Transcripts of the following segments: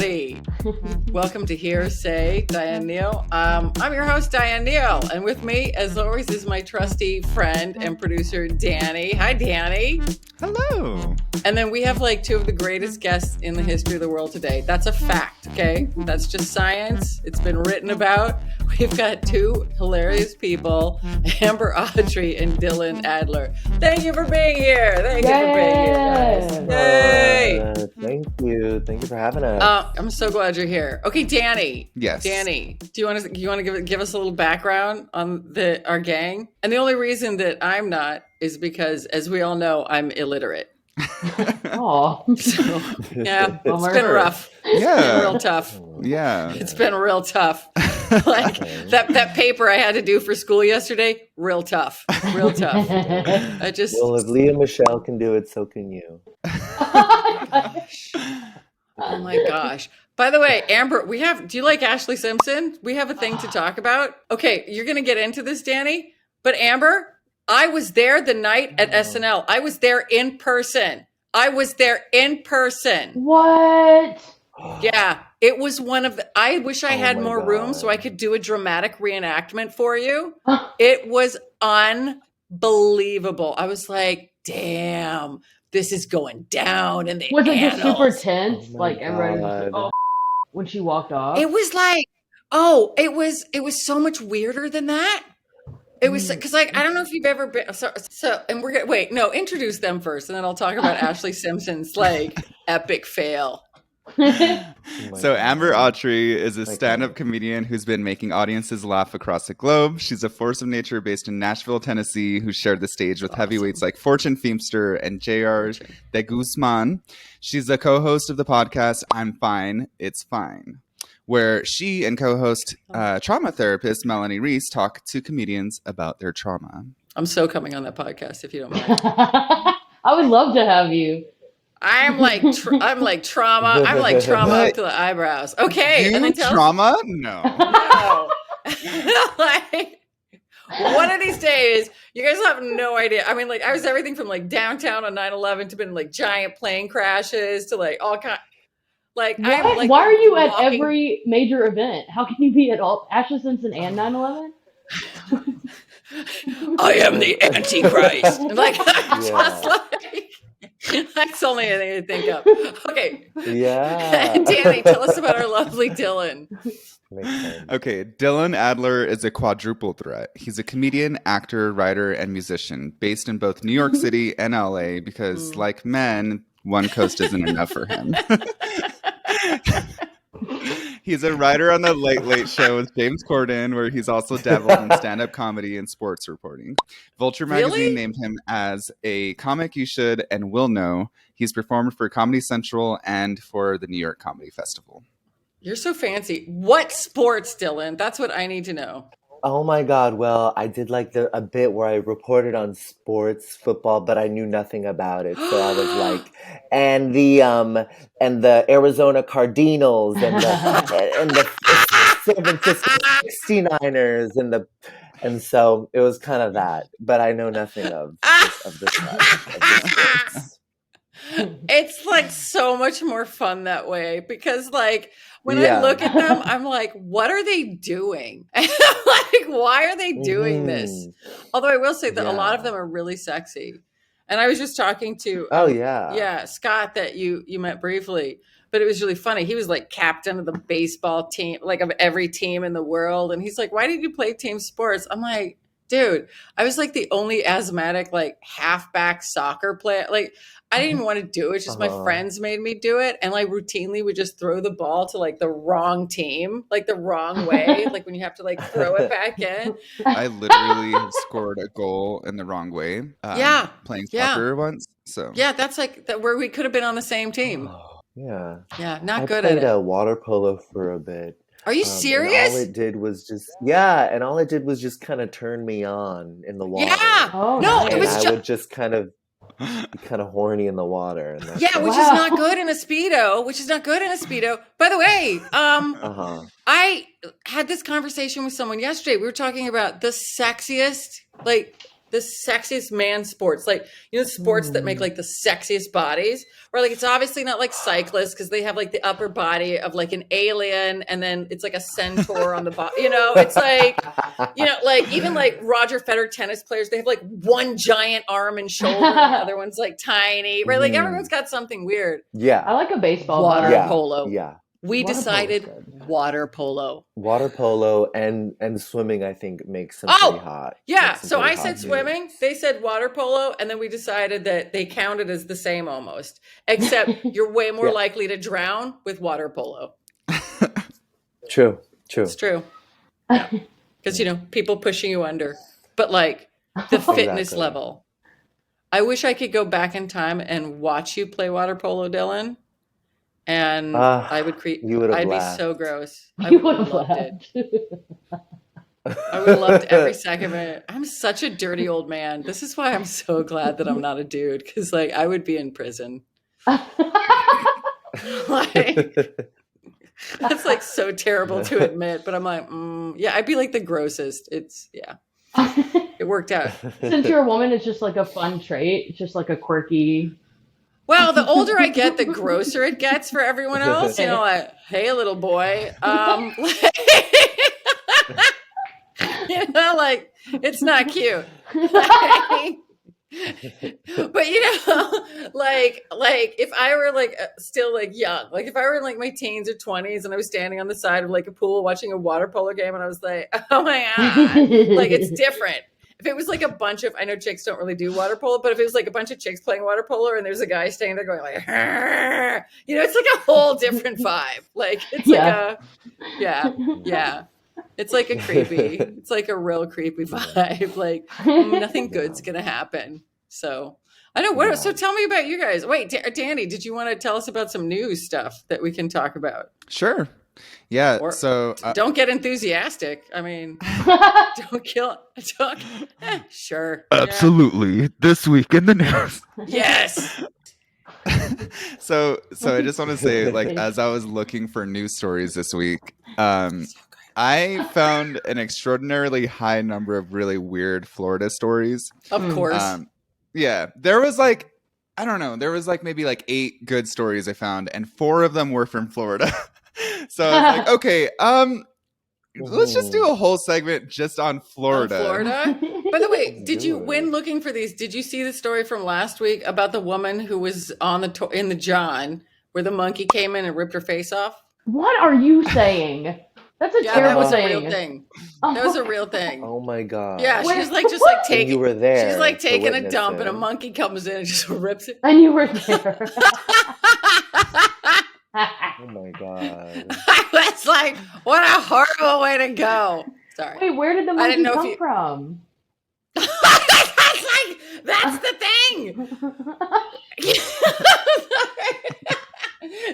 everybody. Welcome to Hear Say Diane Neal. I'm your host, Diane Neal, and with me, as always, is my trusty friend and producer, Danny. Hi, Danny. Hello. And then we have like two of the greatest guests in the history of the world today. That's a fact, okay? That's just science. It's been written about. We've got two hilarious people, Amber Autry and Dylan Adler. Thank you for being here. Thank you for being here, guys. Yay! Thank you. Thank you for having us. I'm so glad you're here. Okay, Danny. Yes. Danny, do you want to give us a little background on our gang? And the only reason that I'm not is because, as we all know, I'm illiterate. Oh, So, yeah, it's been rough. It's been real tough. Yeah. It's been real tough. Like that paper I had to do for school yesterday, real tough. Real tough. I just Well, if Leah Michelle can do it, so can you. Oh my gosh. By the way, Amber, do you like Ashlee Simpson? We have a thing to talk about. Okay, you're going to get into this, Danny. But Amber, I was there the night at SNL. I was there in person. what? Yeah, it was I wish I had more room God. so I could do a dramatic reenactment for you. It was unbelievable. I was like, damn, this is going down in the Was it just super annals. tense? Oh my Like everybody was like, God. oh, when she walked off? It was like, it was so much weirder than that. It was because, like, I don't know if you've ever been. So and we're gonna introduce them first, and then I'll talk about Ashlee Simpson's like epic fail. So Amber Autry is a stand-up comedian who's been making audiences laugh across the globe. She's a force of nature based in Nashville, Tennessee, who shared the stage with heavyweights like Fortune Feimster and J.R. de Guzman. She's a co-host of the podcast I'm Fine, It's Fine, where she and co-host trauma therapist Melanie Reese talk to comedians about their trauma. I'm so coming on that podcast if you don't mind. I would love to have you. I'm like trauma. I'm like trauma up to the eyebrows. Okay, and then tell Trauma? No. No. Like, one of these days, you guys have no idea. I mean, like, I was everything from like downtown on 9/11 to been like giant plane crashes to like all kind. Like, Why, I'm like, why are you at walking- every major event? How can you be at all Ashlee Simpson and 9/11? I am the Antichrist. Like, I'm Yeah. just like, that's the only thing I think of. Okay. Yeah. Danny, tell us about our lovely Dylan. Makes sense. Okay, Dylan Adler is a quadruple threat. He's a comedian, actor, writer, and musician based in both New York City and LA because, like men, one coast isn't enough for him. He's a writer on the Late Late Show with James Corden, where he's also dabbled in stand-up comedy and sports reporting. Vulture magazine Really? named him as a comic you should and will know. He's performed for Comedy Central and for the New York Comedy Festival. You're so fancy. What sports, Dylan? That's what I need to know. Oh my God. Well, I did like a bit where I reported on sports football, but I knew nothing about it. So I was like, and the Arizona Cardinals and the San Francisco 69ers and so it was kind of that, but I know nothing of the sports. It's like so much more fun that way because like when I Yeah. look at them, I'm like, what are they doing? Like, why are they doing this? Although I will say that a lot of Yeah. them are really sexy. And I was just talking to Oh yeah. yeah, Scott that you met briefly, but it was really funny. He was like captain of the baseball team, like of every team in the world. And he's like, why did you play team sports? I'm like, dude, I was like the only asthmatic, like halfback soccer player. Like I didn't even want to do it. Just my friends made me do it. And like routinely would just throw the ball to like the wrong team, like the wrong way. Like when you have to like throw it back in. I literally have scored a goal in the wrong way. Yeah. Playing Yeah. soccer once. So Yeah, that's like that where we could have been on the same team. Yeah. Yeah, not I good at played it. water polo for a bit. Are you And all serious? it did was just kind of turn me on in the water. Yeah. Oh, No, nice. it And was I just would just kind of be kind of horny in the water. And that's yeah, which is Wow. not good in a Speedo, By the way, Uh-huh. I had this conversation with someone yesterday. We were talking about the the sexiest man sports, like, you know, sports that make like the sexiest bodies, or like, it's obviously not like cyclists because they have like the upper body of like an alien, and then it's like a centaur on the bottom, you know, it's like, you know, like even like Roger Federer tennis players, they have like one giant arm and shoulder and the other one's like tiny, right? Like everyone's got something weird. Yeah. I like a baseball Water better. polo. Yeah. We Water decided polo's good. water polo. Water polo and swimming, I think, makes them Oh, pretty hot. Yeah. Makes some So pretty I hot said dudes. swimming. They said water polo. And then we decided that they counted as the same almost, except you're way more Yeah. likely to drown with water polo. True. It's true. Because, you know, people pushing you under. But like the fitness Exactly. level. I wish I could go back in time and watch you play water polo, Dylan. And I would create. You would have I'd laughed. be so gross. I You would would have have loved it. laughed. I would have loved every second of it. I'm such a dirty old man. This is why I'm so glad that I'm not a dude, because like I would be in prison. Like, that's like so terrible to admit, but I'm like, yeah, I'd be like the grossest. It worked out. Since you're a woman, it's just like a fun trait. It's just like a quirky. Well, the older I get, the grosser it gets for everyone else. You know, like, hey, little boy. You know, like, it's not cute. But you know, like if I were like still like young, like if I were in like my teens or 20s and I was standing on the side of like a pool watching a water polo game and I was like, oh my God, like it's different. If it was like a bunch of, I know chicks don't really do water polo, but if it was like a bunch of chicks playing water polo and there's a guy standing there going like, you know, it's like a whole different vibe. Like it's like a, yeah. It's like it's like a real creepy vibe. Like nothing good's going to happen. So I don't know. So tell me about you guys. Wait, Danny, did you want to tell us about some news stuff that we can talk about? Sure. Yeah. Or, so don't get enthusiastic. I mean, sure. Absolutely. This week in the news. Yes. So I just want to say, like, as I was looking for news stories this week, I found an extraordinarily high number of really weird Florida stories. Of course. Yeah, there was like, I don't know, there was like maybe like 8 good stories I found, and 4 of them were from Florida. So I was like, okay, let's just do a whole segment just on Florida. By the way, did you, when looking for these, did you see the story from last week about the woman who was on in the John where the monkey came in and ripped her face off? What are you saying? That's a terrible that was thing. a real thing. That was a real thing. Oh my God. Yeah, she was like just like taking. You were there. She's like to taking a witness dump, and a it. monkey comes in and just rips it. And you were there. Oh my God. I was like, what a horrible way to go. Sorry. Wait, where did the monkey come from? That's the thing.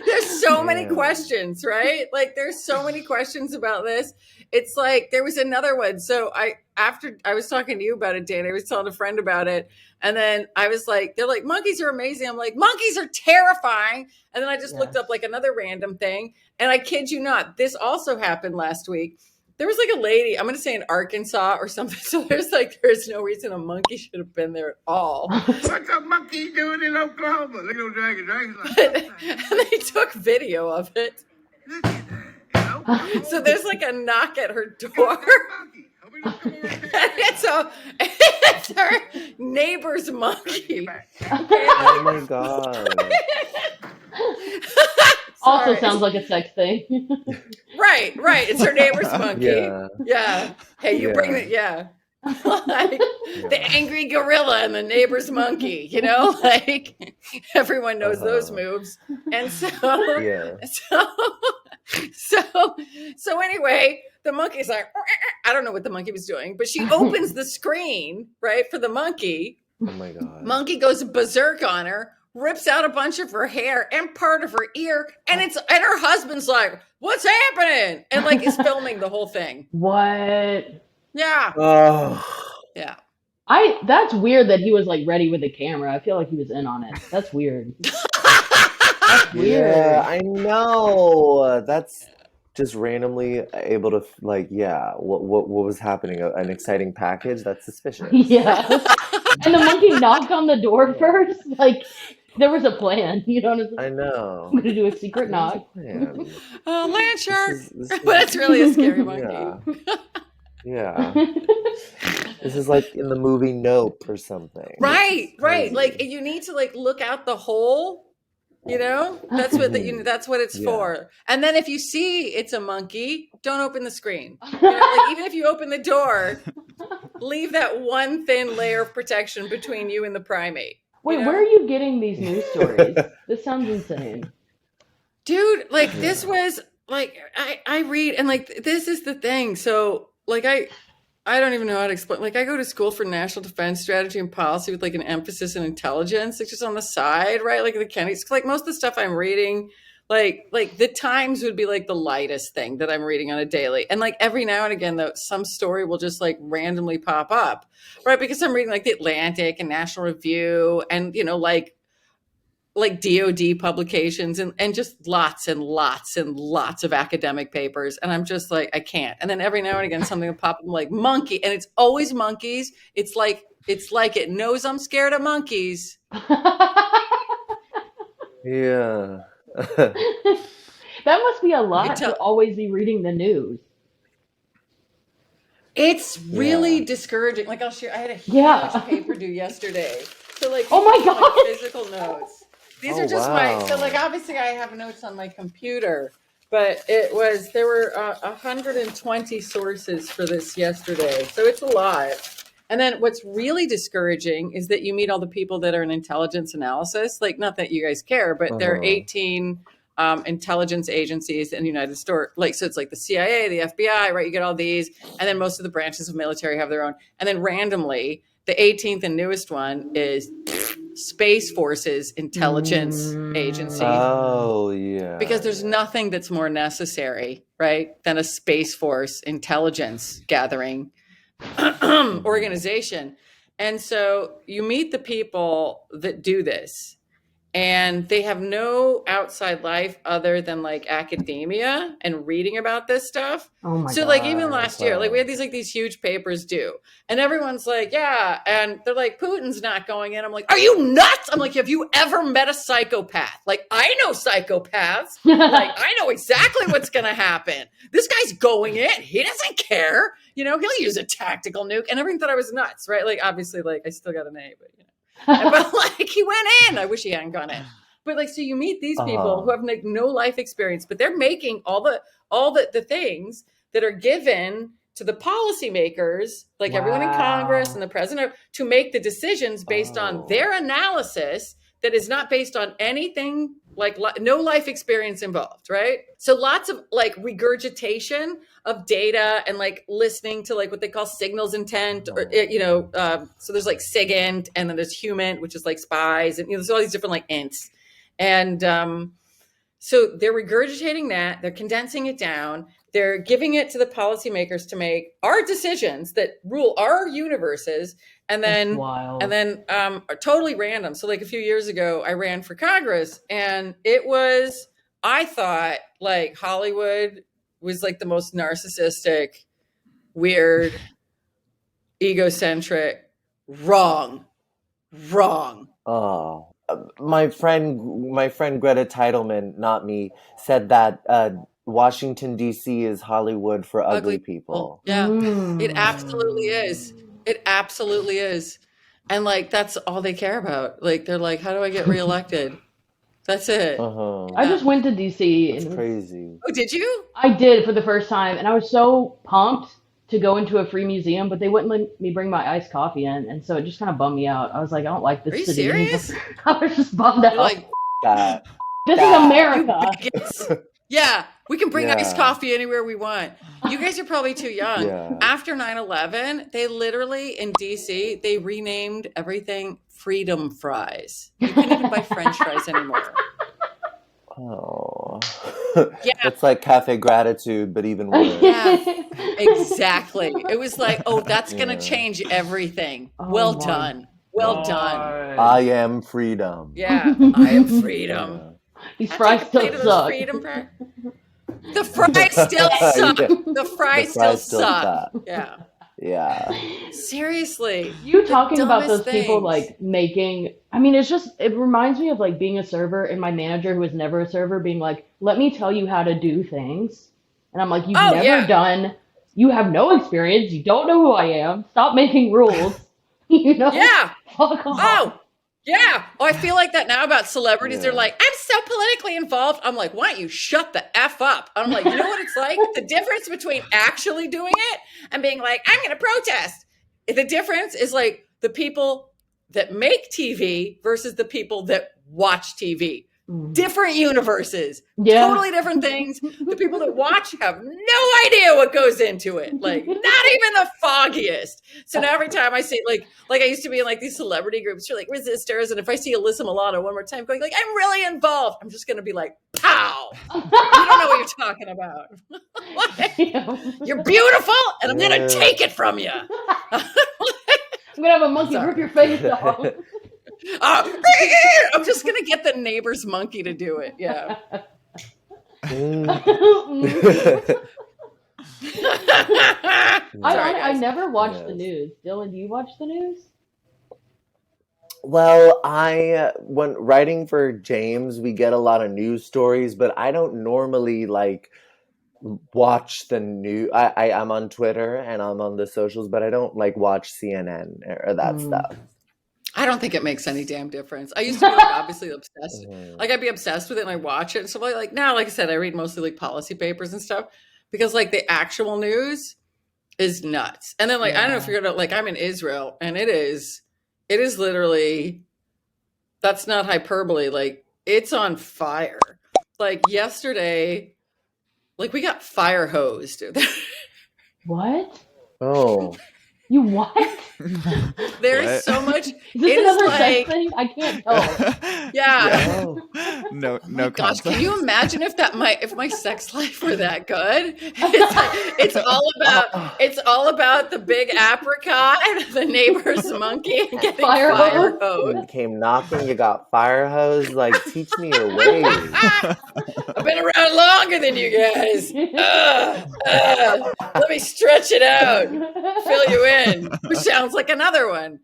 There's so many questions, right? Like there's so many questions about this. It's like there was another one. So after I was talking to you about it, Dan, I was telling a friend about it. And then I was like, they're like, monkeys are amazing. I'm like, monkeys are terrifying. And then I just looked up like another random thing. And I kid you not, this also happened last week. There was like a lady, I'm going to say in Arkansas or something. So there's no reason a monkey should have been there at all. What's a monkey doing in Oklahoma? Look at dragon. And they took video of it. Look at that. You know? So there's like a knock at her door. It's her neighbor's monkey. Oh my God. Also sounds like a sex thing. Right. It's her neighbor's monkey. Yeah. Hey, you bring it. Yeah. Like the angry gorilla and the neighbor's monkey, you know, like everyone knows those moves. And so anyway, the monkey's like, I don't know what the monkey was doing, but she opens the screen, right, for the monkey. Oh my God. Monkey goes berserk on her, rips out a bunch of her hair and part of her ear, and her husband's like, what's happening? And like is filming the whole thing. What? Yeah. Oh. Yeah. That's weird that he was like ready with the camera. I feel like he was in on it. That's weird. That's weird. Yeah, I know. just randomly able to like, yeah, what was happening? An exciting package? That's suspicious. Yeah. And the monkey knocked on the door Yeah. first. Like, there was a plan. You know what I'm saying? I I'm know. gonna do a secret There was a knock. plan. Oh, land shark. This But is it's really a scary monkey. yeah. Yeah. This is like in the movie Nope or something. Right, right. Crazy. Like you need to like look out the hole. You know, that's what that's what it's Yeah. for. And then if you see it's a monkey, don't open the screen. You know, like even if you open the door, leave that one thin layer of protection between you and the primate. Wait, you know? where are you getting these news stories? This sounds insane. Dude, like this was like I read and like this is the thing. So like I don't even know how to explain. Like I go to school for national defense strategy and policy with like an emphasis in intelligence. It's just on the side, right? Like the Kennedys. Like most of the stuff I'm reading, like the Times would be like the lightest thing that I'm reading on a daily. And like every now and again, though, some story will just like randomly pop up, right? Because I'm reading like the Atlantic and National Review and you know like DOD publications and just lots and lots and lots of academic papers. And I'm just like, I can't. And then every now and again, something will pop up like monkey. And it's always monkeys. It's like it knows I'm scared of monkeys. Yeah. That must be a lot tell- to always be reading the news. It's really Yeah. discouraging. Like I'll share, I had a huge Yeah. paper due yesterday. So like, Oh my these are, God. like, physical notes. These Oh, are just wow. so like, obviously I have notes on my computer, but there were 120 sources for this yesterday. So it's a lot. And then what's really discouraging is that you meet all the people that are in intelligence analysis. Like, not that you guys care, but there are 18 intelligence agencies in the United States. Like, so it's like the CIA, the FBI, right? You get all these. And then most of the branches of military have their own. And then randomly, the 18th and newest one is Space Force's intelligence agency. Oh, yeah. Because there's nothing that's more necessary, right, than a Space Force intelligence gathering organization. And so you meet the people that do this, and they have no outside life other than like academia and reading about this stuff. Oh my So God. like even last year, like we had these huge papers due, and everyone's like, yeah, and they're like, Putin's not going in. I'm like, are you nuts? I'm like, have you ever met a psychopath? Like, I know psychopaths. Like, I know exactly what's gonna happen. This guy's going in. He doesn't care. You know, he'll use a tactical nuke. And everyone thought I was nuts, right? Like, obviously, like I still got an A, but you know. But like he went in. I wish he hadn't gone in. But like, so you meet these people who have like no life experience, but they're making all the things that are given to the policymakers, like everyone in Congress and the president, to make the decisions based on their analysis that is not based on anything like no life experience involved, right? So lots of like regurgitation of data and like listening to like what they call signals intent, or you know, so there's like SIGINT, and then there's HUMINT, which is like spies, and you know, there's all these different like ints, and so they're regurgitating that, they're condensing it down, they're giving it to the policymakers to make our decisions that rule our universes, and then are totally random. So like a few years ago, I ran for Congress, and it was, I thought like Hollywood was like the most narcissistic, weird, egocentric, wrong. Oh, my friend Greta Titelman, not me, said that Washington D.C. is Hollywood for ugly people. Yeah, it absolutely is. It absolutely is. And like, that's all they care about. Like, they're like, how do I get reelected? That's it. I just went to DC. That's crazy. Oh, did you? I did for the first time, and I was so pumped to go into a free museum, but they wouldn't let me bring my iced coffee in, and so it just kind of bummed me out. I was like, I don't like this city. Are you serious? I was just bummed out. Like, That. This is America. Yeah, we can bring iced coffee anywhere we want. You guys are probably too young. Yeah. After 9/11, they literally, in DC, they renamed everything Freedom Fries. You couldn't even buy French fries anymore. Oh. Yeah. It's like Cafe Gratitude, but even worse. Yeah, exactly. It was like, oh, that's going to change everything. Well done. Well done. I am freedom. Yeah, I am freedom. These fries still suck. Freedom fries. The fries still suck. Yeah. The fries still suck. suck. Yeah. Yeah. Seriously. You The talking about dumbest those people things. like making, I mean, it reminds me of like being a server and my manager who was never a server being like, let me tell you how to do things. And I'm like, you've Oh, never yeah. done, you have no experience, you don't know who I am, stop making rules. You know? Yeah. Fuck off. Oh, yeah. Oh, I feel like that now about celebrities. Yeah. They're like, I'm so politically involved. I'm like, why don't you shut the F up? And I'm like, you know what it's like? The difference between actually doing it and being like, I'm going to protest. The difference is like the people that make TV versus the people that watch TV. Different universes, Yeah. totally different things. The people that watch have no idea what goes into it, like not even the foggiest. So now every time I see like I used to be in like these celebrity groups, you're like resistors, and if I see Alyssa Milano one more time going like I'm really involved, I'm just gonna be like, pow! You don't know what you're talking about. You're beautiful, and I'm gonna take it from you. I'm gonna have a monkey rip your face off. I'm just gonna get the neighbor's monkey to do it. Yeah. I never watched the news. Dylan, do you watch the news? Well, when writing for James, we get a lot of news stories, but I don't normally like watch the news. I'm on Twitter and I'm on the socials, but I don't like watch CNN or that stuff. I don't think it makes any damn difference. I used to be like obviously obsessed. Like I'd be obsessed with it and I watch it. And so like now, like I said, I read mostly like policy papers and stuff because like the actual news is nuts. And then like, I don't know if you're gonna like, I'm in Israel and it is literally, that's not hyperbole. Like it's on fire. Like yesterday, like we got fire hosed. What? Oh. You what? There's so much. Is this another sex thing? I can't tell. Yeah. No Gosh, concept. can you imagine if my sex life were that good? It's all about the big apricot and the neighbor's monkey and getting fire hose. You came knocking, you got fire hose. Like, teach me your ways. I've been around longer than you guys. Let me stretch it out, fill you in. Which sounds like another one.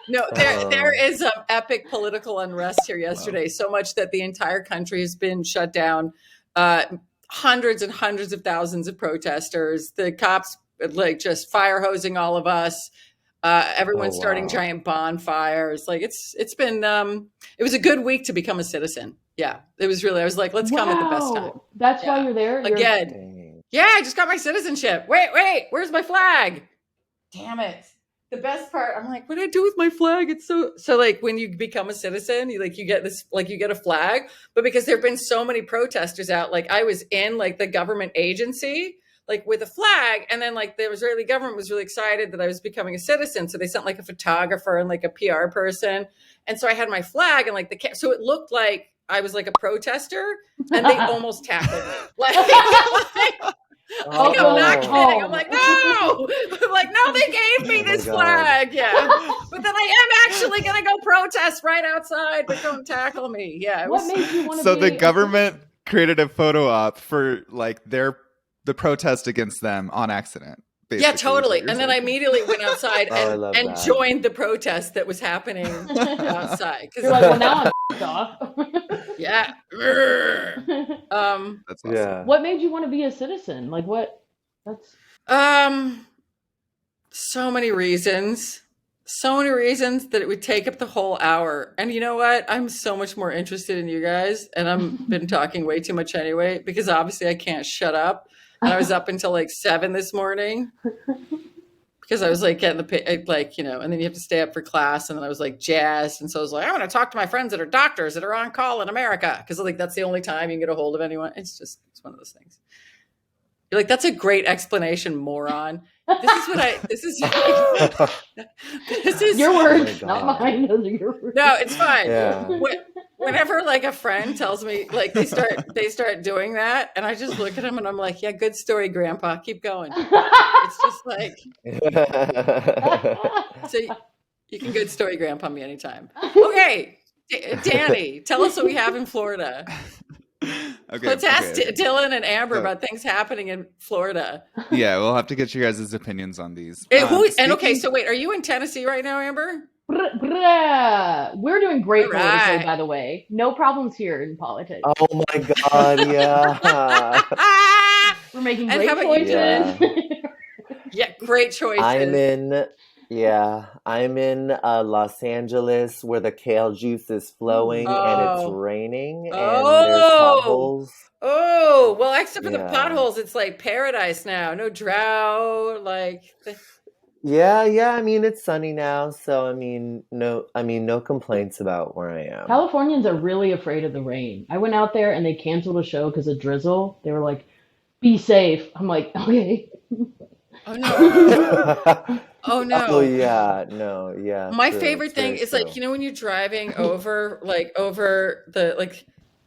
No, there is an epic political unrest here yesterday. So much that the entire country has been shut down. Hundreds and hundreds of thousands of protesters. The cops like just fire hosing all of us. Everyone's starting giant bonfires. Like it's been. It was a good week to become a citizen. Yeah, it was really. I was like, let's come at the best time. That's why you're there again. Yeah, I just got my citizenship. Wait, where's my flag? Damn it. The best part, I'm like, what do I do with my flag? It's so like when you become a citizen, you get this, like you get a flag, but because there've been so many protesters out, like I was in like the government agency, like with a flag. And then like the Israeli government was really excited that I was becoming a citizen. So they sent like a photographer and like a PR person. And so I had my flag and like so it looked like I was like a protester and they almost tackled me. I'm not kidding. I'm like, no. I'm like, no, they gave me this flag. Yeah. But then I am actually going to go protest right outside, but don't tackle me. Yeah. What made you want to So the government created a photo op for like the protest against them on accident. Yeah, totally. And then I immediately went outside and joined the protest that was happening outside. You're like, well, now I'm off. Yeah. That's awesome. Yeah. What made you want to be a citizen? Like what? That's so many reasons. So many reasons that it would take up the whole hour. And you know what? I'm so much more interested in you guys. And I've been talking way too much anyway, because obviously I can't shut up. And I was up until like 7 this morning because I was like getting and then you have to stay up for class. And then I was like jazzed. And so I was like, I'm going to talk to my friends that are doctors that are on call in America. Because like, that's the only time you can get a hold of anyone. It's one of those things. You're like, that's a great explanation, moron. This is your words, not mine. Those are your words. No, it's fine. Yeah. Whenever like a friend tells me like they start doing that, and I just look at them and I'm like, yeah, good story, Grandpa. Keep going. It's just like, so you can good story, Grandpa, me anytime. Okay, Danny, tell us what we have in Florida. Okay. Let's ask Okay. Dylan and Amber So- about things happening in Florida. Yeah, we'll have to get your guys' opinions on these. And okay, Speaking- so wait, are you in Tennessee right now, Amber? We're doing great All politically, right. by the way. No problems here in politics. Oh my God, yeah. We're making And great how about you, choices. Yeah, great choices. I'm in Los Angeles where the kale juice is flowing and it's Oh. raining and there's Oh. potholes. Oh, well, except for the Yeah. potholes, it's like paradise now. No drought, Yeah, I mean it's sunny now, so no complaints about where I am. Californians are really afraid of the rain. I went out there and they canceled a show because of drizzle. They were like, "Be safe." I'm like, "Okay." Oh no. Oh no. Oh yeah, no, yeah. My true, favorite it's thing very is true. like, when you're driving over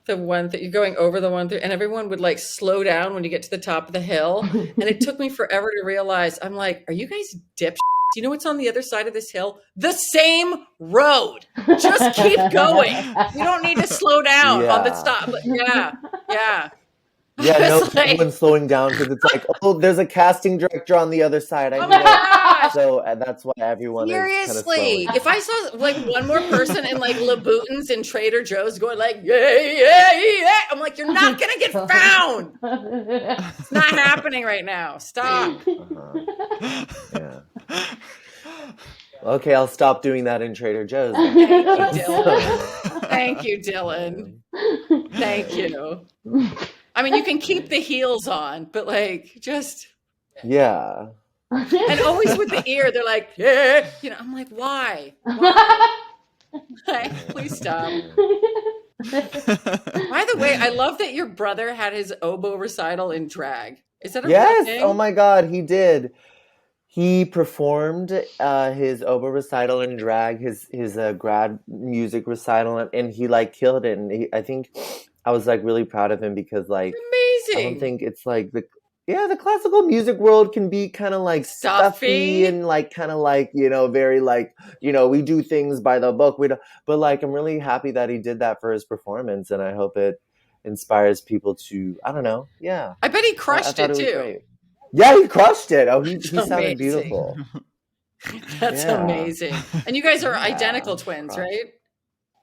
the one that you're going over the one through, and everyone would like slow down when you get to the top of the hill. And it took me forever to realize, I'm like, are you guys dipshits? You know what's on the other side of this hill? The same road. Just keep going. You don't need to slow down on the Yeah. stop. But yeah. Yeah, no It's like- one's slowing down because it's like, oh, there's a casting director on the other side. I Oh knew my it. gosh. So that's why everyone is kind of Seriously, slowing. if I saw like one more person in like Laboutins and Trader Joe's going like, yeah, I'm like, you're not going to get found. It's not happening right now. Stop. Yeah. Okay, I'll stop doing that in Trader Joe's. Thank you, Dylan. Thank you. I mean, you can keep the heels on, but like just Yeah. and always with the ear, they're like, yeah, I'm like, why? Like, please stop. By the way, I love that your brother had his oboe recital in drag. Is that a real Yes. thing? Oh my God, he did. He performed his oboe recital in drag, his grad music recital, and he like killed it. And I think I was like really proud of him because like Amazing. I don't think it's like the classical music world can be kind of like stuffy and like kind of like very like we do things by the book. But like I'm really happy that he did that for his performance, and I hope it inspires people to I don't know. Yeah, I bet he crushed it was too. great. Yeah, he crushed it. Oh, he Amazing. sounded beautiful. That's Yeah. amazing. And you guys are Yeah. identical twins, right?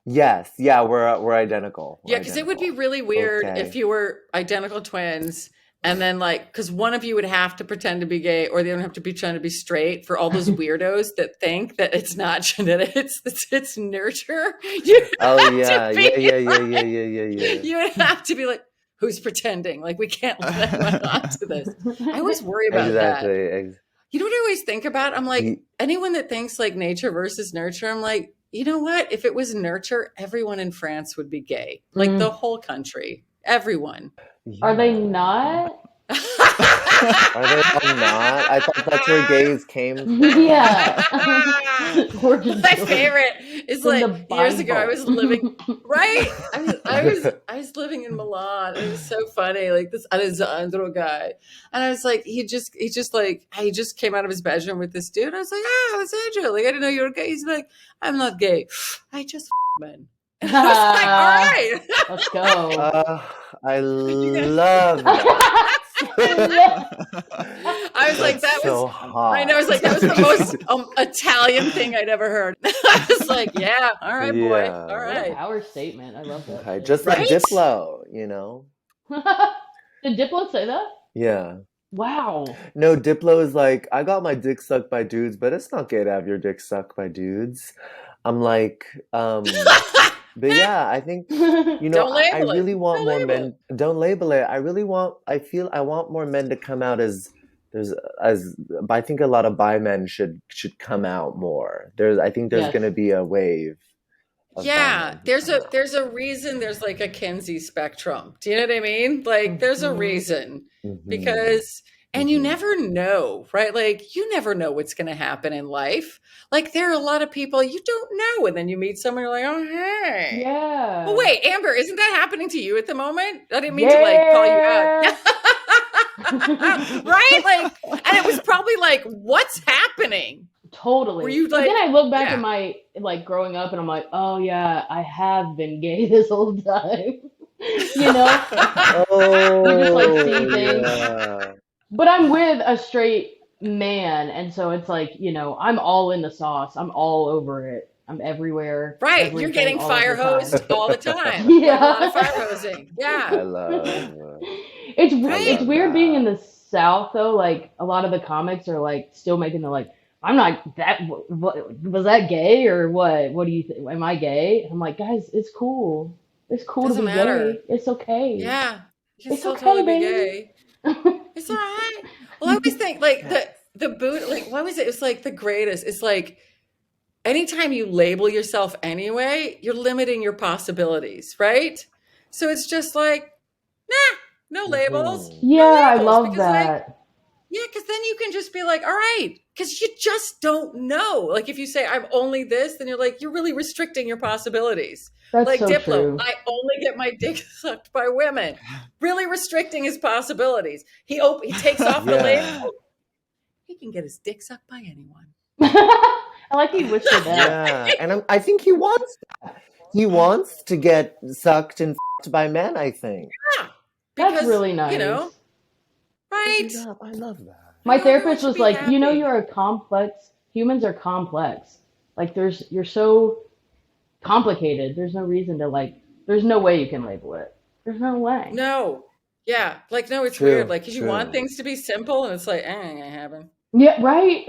Yes, yeah, we're identical. Yeah, because it would be really weird if you were identical twins and then like, because one of you would have to pretend to be gay or the other would have to pretend to be straight for all those weirdos that think that it's not genetics, it's nurture. Oh yeah, yeah. You would have to be like, who's pretending? Like, we can't let anyone onto this. I always worry about that. You know what I always think about? I'm like, anyone that thinks like nature versus nurture, I'm like, you know what? If it was nurture, everyone in France would be gay. Like the whole country. Everyone. Are they not? Are they all not? I thought that's where gays came from. Yeah. My favorite is like years ago I was living right. I was living in Milan. It was so funny. Like this Alessandro guy, and I was like, he just came out of his bedroom with this dude. I was like, Alessandro, like I didn't know you were gay. He's like, I'm not gay. I just men. And I was like, all right, let's go. I love that. I was like, that so was hot. I know. I was like, that was the most Italian thing I'd ever heard. I was like, yeah, all right, boy, Yeah. all right. Power statement. I love that. Okay, just like Diplo, Did Diplo say that? Yeah. Wow. No, Diplo is like, I got my dick sucked by dudes, but it's not gay to have your dick sucked by dudes. I'm like, but yeah, I think I really want more men. Don't label it. I want more men to come out as I think a lot of bi men should come out more. I think there's going to be a wave. Yeah, there's a reason there's like a Kinsey spectrum. Do you know what I mean? Like there's a reason because and you never know, right? Like you never know what's going to happen in life. Like there are a lot of people you don't know, and then you meet someone, you're like, oh hey, yeah. Well, wait, Amber, isn't that happening to you at the moment? I didn't mean to like call you out, right? Like, and it was probably like, what's happening? Totally. Were you like? But then I look back at my like growing up, and I'm like, oh yeah, I have been gay this whole time. You know, you just like see Oh, things. yeah. But I'm with a straight man, and so it's like, I'm all in the sauce. I'm all over it. I'm everywhere, Right. You're everything, getting all of fire the time. hosed all the time. Like a lot of fire Yeah. hosing. Yeah. I love, I It's Right. love weird being in that. the South though. Like a lot of the comics are like still making the like, I'm not that. What was that gay or what? What do you think? Am I gay? I'm like, guys, it's cool. It's cool to Doesn't be gay. matter. It's okay. Yeah. You can It's still okay, totally be baby. gay. It's all right. Well, I always think like the boot, like what was it? It's like the greatest. It's like anytime you label yourself anyway, you're limiting your possibilities, right? So it's just like, nah, no labels, Hmm. no Yeah, I labels, love because like, that. yeah, because then you can just be like, all right, because you just don't know. Like if you say I'm only this, then you're like, you're really restricting your possibilities. That's Like so Diplo, true. I only get my dick sucked by women, really restricting his possibilities. He takes off the label. Yeah. He can get his dick sucked by anyone. I like he whispered that. Yeah. And I think he wants that. He wants to get sucked and f***ed by men, I think. Yeah, That's because really nice. Big right. it up. I love that. My Everyone therapist should was be like, happy. you're a complex. Humans are complex. Like you're so complicated. There's no reason to like. There's no way you can label it. There's no way. No, yeah, like no, it's weird. True. Like, cause you want True. things to be simple, and it's like, ain't gonna happen. Yeah, right.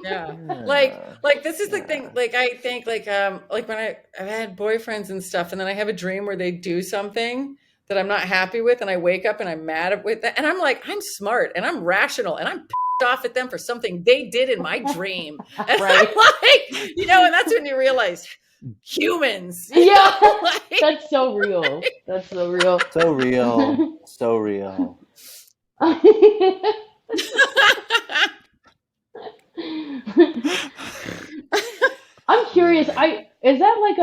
Yeah, Yeah. like this is the thing. Yeah. Like I think, like when I've had boyfriends and stuff, and then I have a dream where they do something that I'm not happy with, and I wake up and I'm mad with that, and I'm like, I'm smart and I'm rational, and I'm pissed off at them for something they did in my dream, and Right. I'm like, and that's when you realize humans, Yeah, like. that's so real. That's so real. So real. So real. I'm curious. Yeah. I Is that like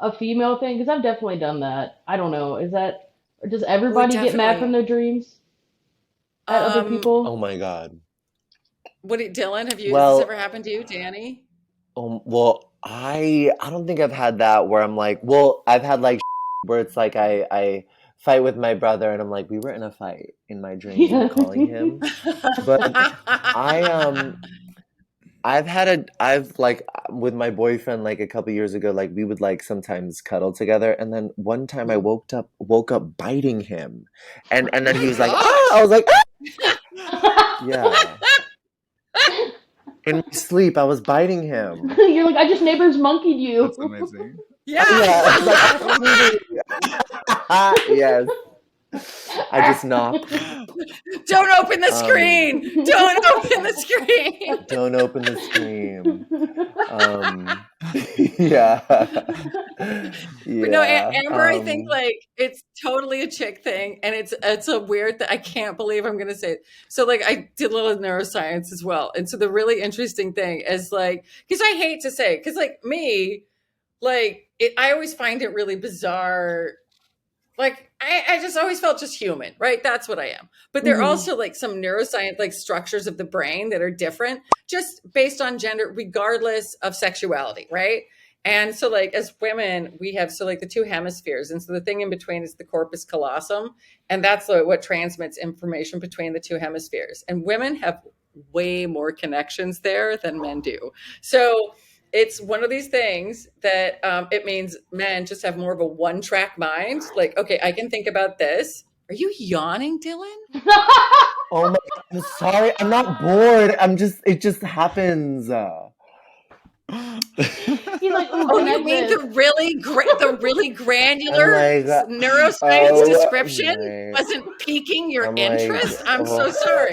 a female thing? Because I've definitely done that. I don't know. Is that or does Oh, it everybody get mad from definitely. their dreams at other Oh people? my God. Dylan, has this ever Well, happened to you, Danny? well, I don't think I've had that where I'm like, well, I've had like where it's like I fight with my brother and I'm like, we were in a fight in my dreams. I'm Yeah. calling him. But I I've like with my boyfriend like a couple years ago, like we would like sometimes cuddle together, and then one time I Mhm. woke up biting him, and Oh then my he was like, ah, I gosh. was like, ah! Yeah, in my sleep I was biting him. You're like, I just neighbors monkeyed That's you. amazing. Yeah. Yeah, I was like, absolutely. Yes, I just knocked. Don't open the Um, screen. Don't open the screen. don't open the screen. Yeah, But no, yeah. Amber, I think like it's totally a chick thing, and it's a weird I can't believe I'm gonna say it. So like I did a little neuroscience as well, and so the really interesting thing is like because I hate to say because like me like I always find it really bizarre. Like I just always felt just human, right? That's what I am. But there are Hmm. also like some neuroscience like structures of the brain that are different just based on gender regardless of sexuality, right? And so like as women, we have so like the two hemispheres. And so the thing in between is the corpus callosum. And that's what transmits information between the two hemispheres. And women have way more connections there than men do. So it's one of these things that it means men just have more of a one track mind. Like, okay, I can think about this. Are you yawning, Dylan? Oh my God, I'm sorry. I'm not bored. It just happens. He's like, ooh, Oh, you connect mean this. the really I'm granular like, neuroscience oh description my, wasn't piquing your I'm like, interest? I'm so oh. sorry.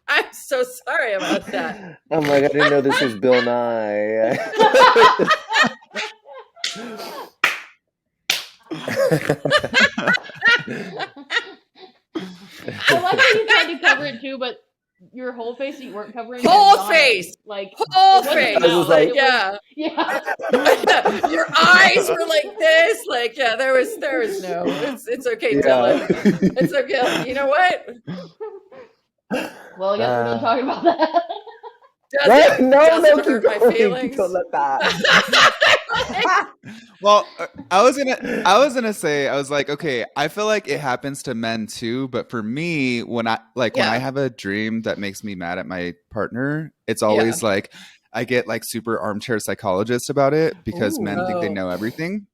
I'm so sorry about that. I'm like, I didn't know this was Bill Nye. I like how you tried to cover it too, but your whole face you weren't covering Whole was face. like Whole it wasn't face. I was out. like, It Yeah. yeah. Your eyes were like this. Like, yeah, there was no. It's okay, yeah. Dylan. It's okay. You know what? Well, I guess we're done talking about that. No, Does it keep hurt my going. feelings? Don't let that. Well, I was gonna say, I was like, okay, I feel like it happens to men too, but for me, when I have a dream that makes me mad at my partner, it's always like I get like super armchair psychologist about it because men think they know everything.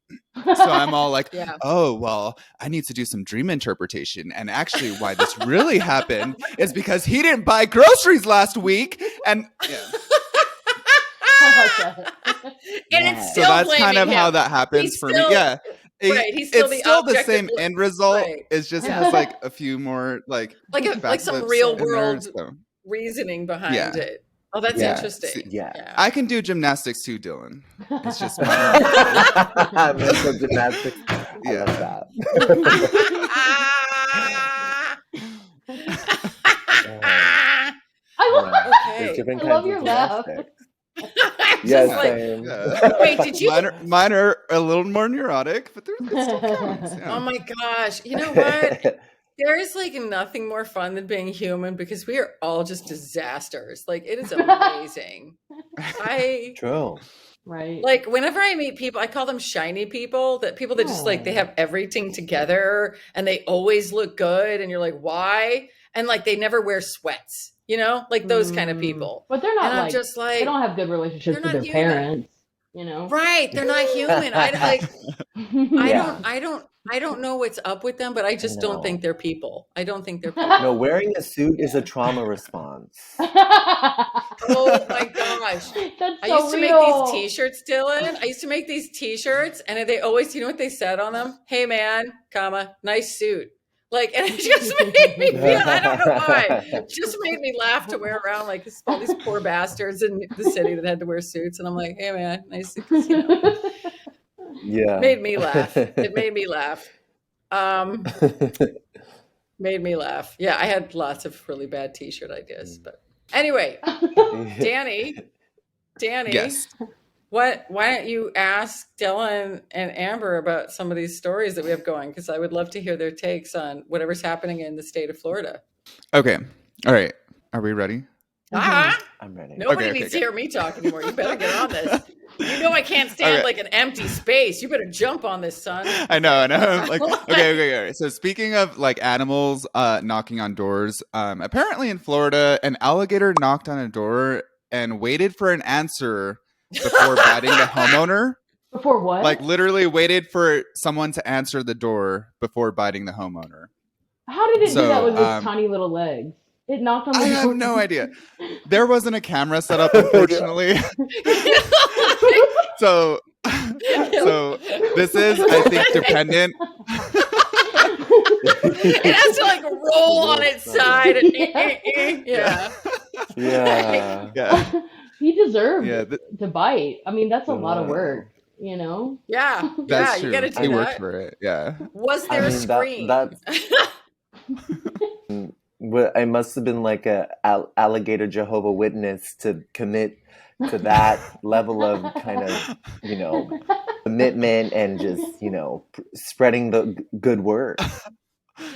So I'm all like, oh, well, I need to do some dream interpretation. And actually why this really happened is because he didn't buy groceries last week. And And it's still so that's kind of him. how that happens for me. Yeah. He's still it's still the same end result. Right. It just has like a few more like some real world reasoning behind it. Oh, that's interesting. I can do gymnastics too, Dylan. It's just mental gymnastics. I love that. I love your laugh. Yes, same. Wait, did you? Mine are a little more neurotic, but it still counts. Yeah. Oh my gosh! You know what? There is like nothing more fun than being human because we are all just disasters. Like it is amazing. True. Right. Like whenever I meet people, I call them shiny people. That people that just like they have everything together and they always look good, and you're like, why? And like they never wear sweats. You know, like those kind of people. But they're not like, just like they don't have good relationships with their parents. You know, right? They're not human. I don't know what's up with them, but I just don't think they're people. I don't think they're people. No, wearing a suit is a trauma response. Oh my gosh. That's I so used to make these t-shirts, Dylan. I used to make these t-shirts and they always, you know what they said on them? Hey man, nice suit. Like, and it just made me feel, I don't know why. It just made me laugh to wear around like all these poor bastards in the city that had to wear suits. And I'm like, hey man, nice suit. You know. Yeah. Made me laugh. It made me laugh. Made me laugh. Yeah, I had lots of really bad t-shirt ideas. But anyway, Danny. Yes. Why don't you ask Dylan and Amber about some of these stories that we have going? Because I would love to hear their takes on whatever's happening in the state of Florida. Okay. All right. Are we ready? I'm ready. Nobody needs to hear me talk anymore. You better get on this. You know I can't stand like an empty space. You better jump on this, son. I know. Like, okay. So speaking of like animals knocking on doors, apparently in Florida, an alligator knocked on a door and waited for an answer before biting the homeowner. Before what? Like literally waited for someone to answer the door before biting the homeowner. How did it do that with its tiny little legs? It knocked on the door. I have no idea. There wasn't a camera set up, unfortunately. So this is, I think, dependent. It has to like roll on its side. Yeah. He deserved to bite. I mean, that's a lot of work, you know? Yeah. That's true. You got to do that. He worked for it. Yeah. Was there a screen? It must have been like a alligator Jehovah Witness to commit to that level of kind of, you know, commitment and just, you know, spreading the good word.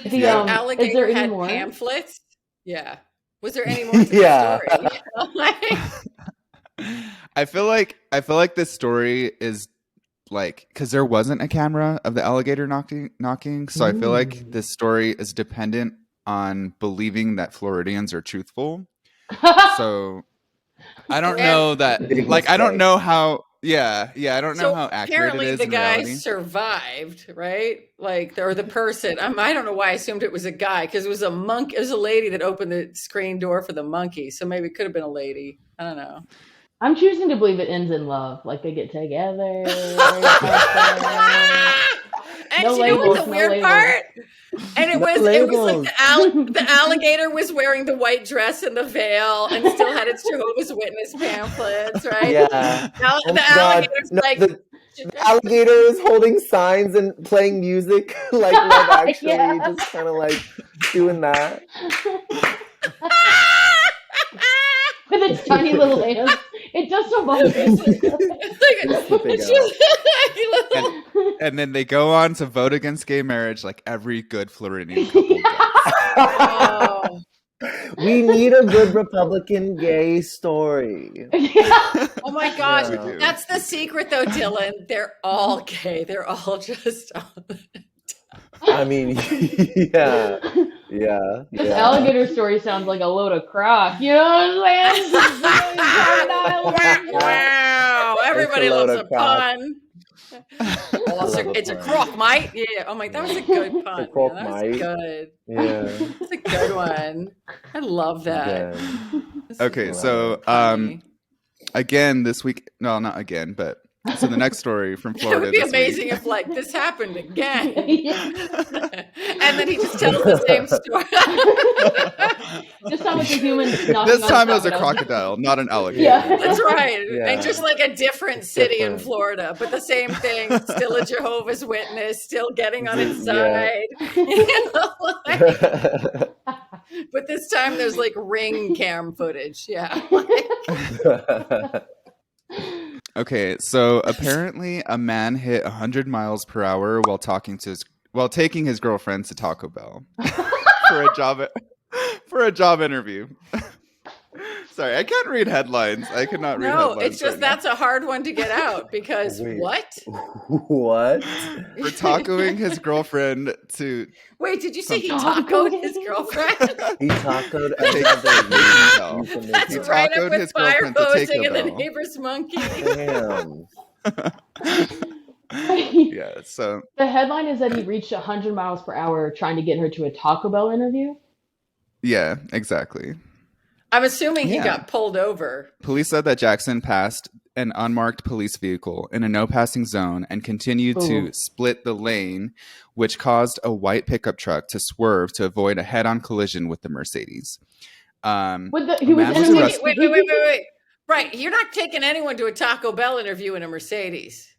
The alligator had pamphlets. Yeah. Was there any more to the story? I feel like this story is like, because there wasn't a camera of the alligator knocking, so I feel like this story is dependent on believing that Floridians are truthful. So I don't know that, like, I don't know how. I don't know how accurate it is. Apparently, the guy reality. survived, right? Like, or the person. I don't know why I assumed it was a guy because it was a monkey. It was a lady that opened the screen door for the monkey, so maybe it could have been a lady. I don't know. I'm choosing to believe it ends in love, like they get together. And you know what the weird part? And it was like the alligator was wearing the white dress and the veil and still had its Jehovah's Witness pamphlets, right? Yeah. The alligator's the alligator is holding signs and playing music like Love Actually, just kind of like doing that. With its tiny little hands. It does so much. And then they go on to vote against gay marriage like every good Floridian couple does. We need a good Republican gay story. Oh my gosh. We do. That's the secret though, Dylan. They're all gay. They're all just I mean, yeah. This alligator story sounds like a load of crock. You know what I'm saying? wow. Everybody load loves of a crock. pun. It's a crock, mate. Yeah. Oh my, that was a good pun. crock, Man. That was mate. good. Yeah. That's a good one. I love that. Good. Okay, so funny. again this week, no, not again, but so the next story from It Florida would be this amazing week. if like this happened again. Yeah. And then he just tells the same story. This time it's a human. This time it was a crocodile, not an alligator. Yeah. That's right. Yeah. And just like a different city in Different. Florida, but the same thing. Still a Jehovah's Witness, still getting on its Yeah. side. You know, like, but this time there's like ring cam footage. Yeah. Okay, so apparently a man hit 100 miles per hour while taking his girlfriend to Taco Bell for a job interview. Sorry, I can't read headlines. I could not read No, headlines. it's just right now. that's a hard one to get out because Wait. what? What? For tacoing his girlfriend to Wait, did you say he Taco? tacoed his girlfriend? He tacoed He That's He right up tacoed with his fire girlfriend to hosing Taco and the Bell. neighbor's monkey. Damn. Yeah, so The headline is that he reached 100 miles per hour trying to get her to a Taco Bell interview. yeah, exactly. I'm assuming he Yeah. got pulled over. Police said that Jackson passed an unmarked police vehicle in a no-passing zone and continued to Ooh. split the lane, which caused a white pickup truck to swerve to avoid a head-on collision with the Mercedes. He man was was in arrested- Wait. Right, you're not taking anyone to a Taco Bell interview in a Mercedes.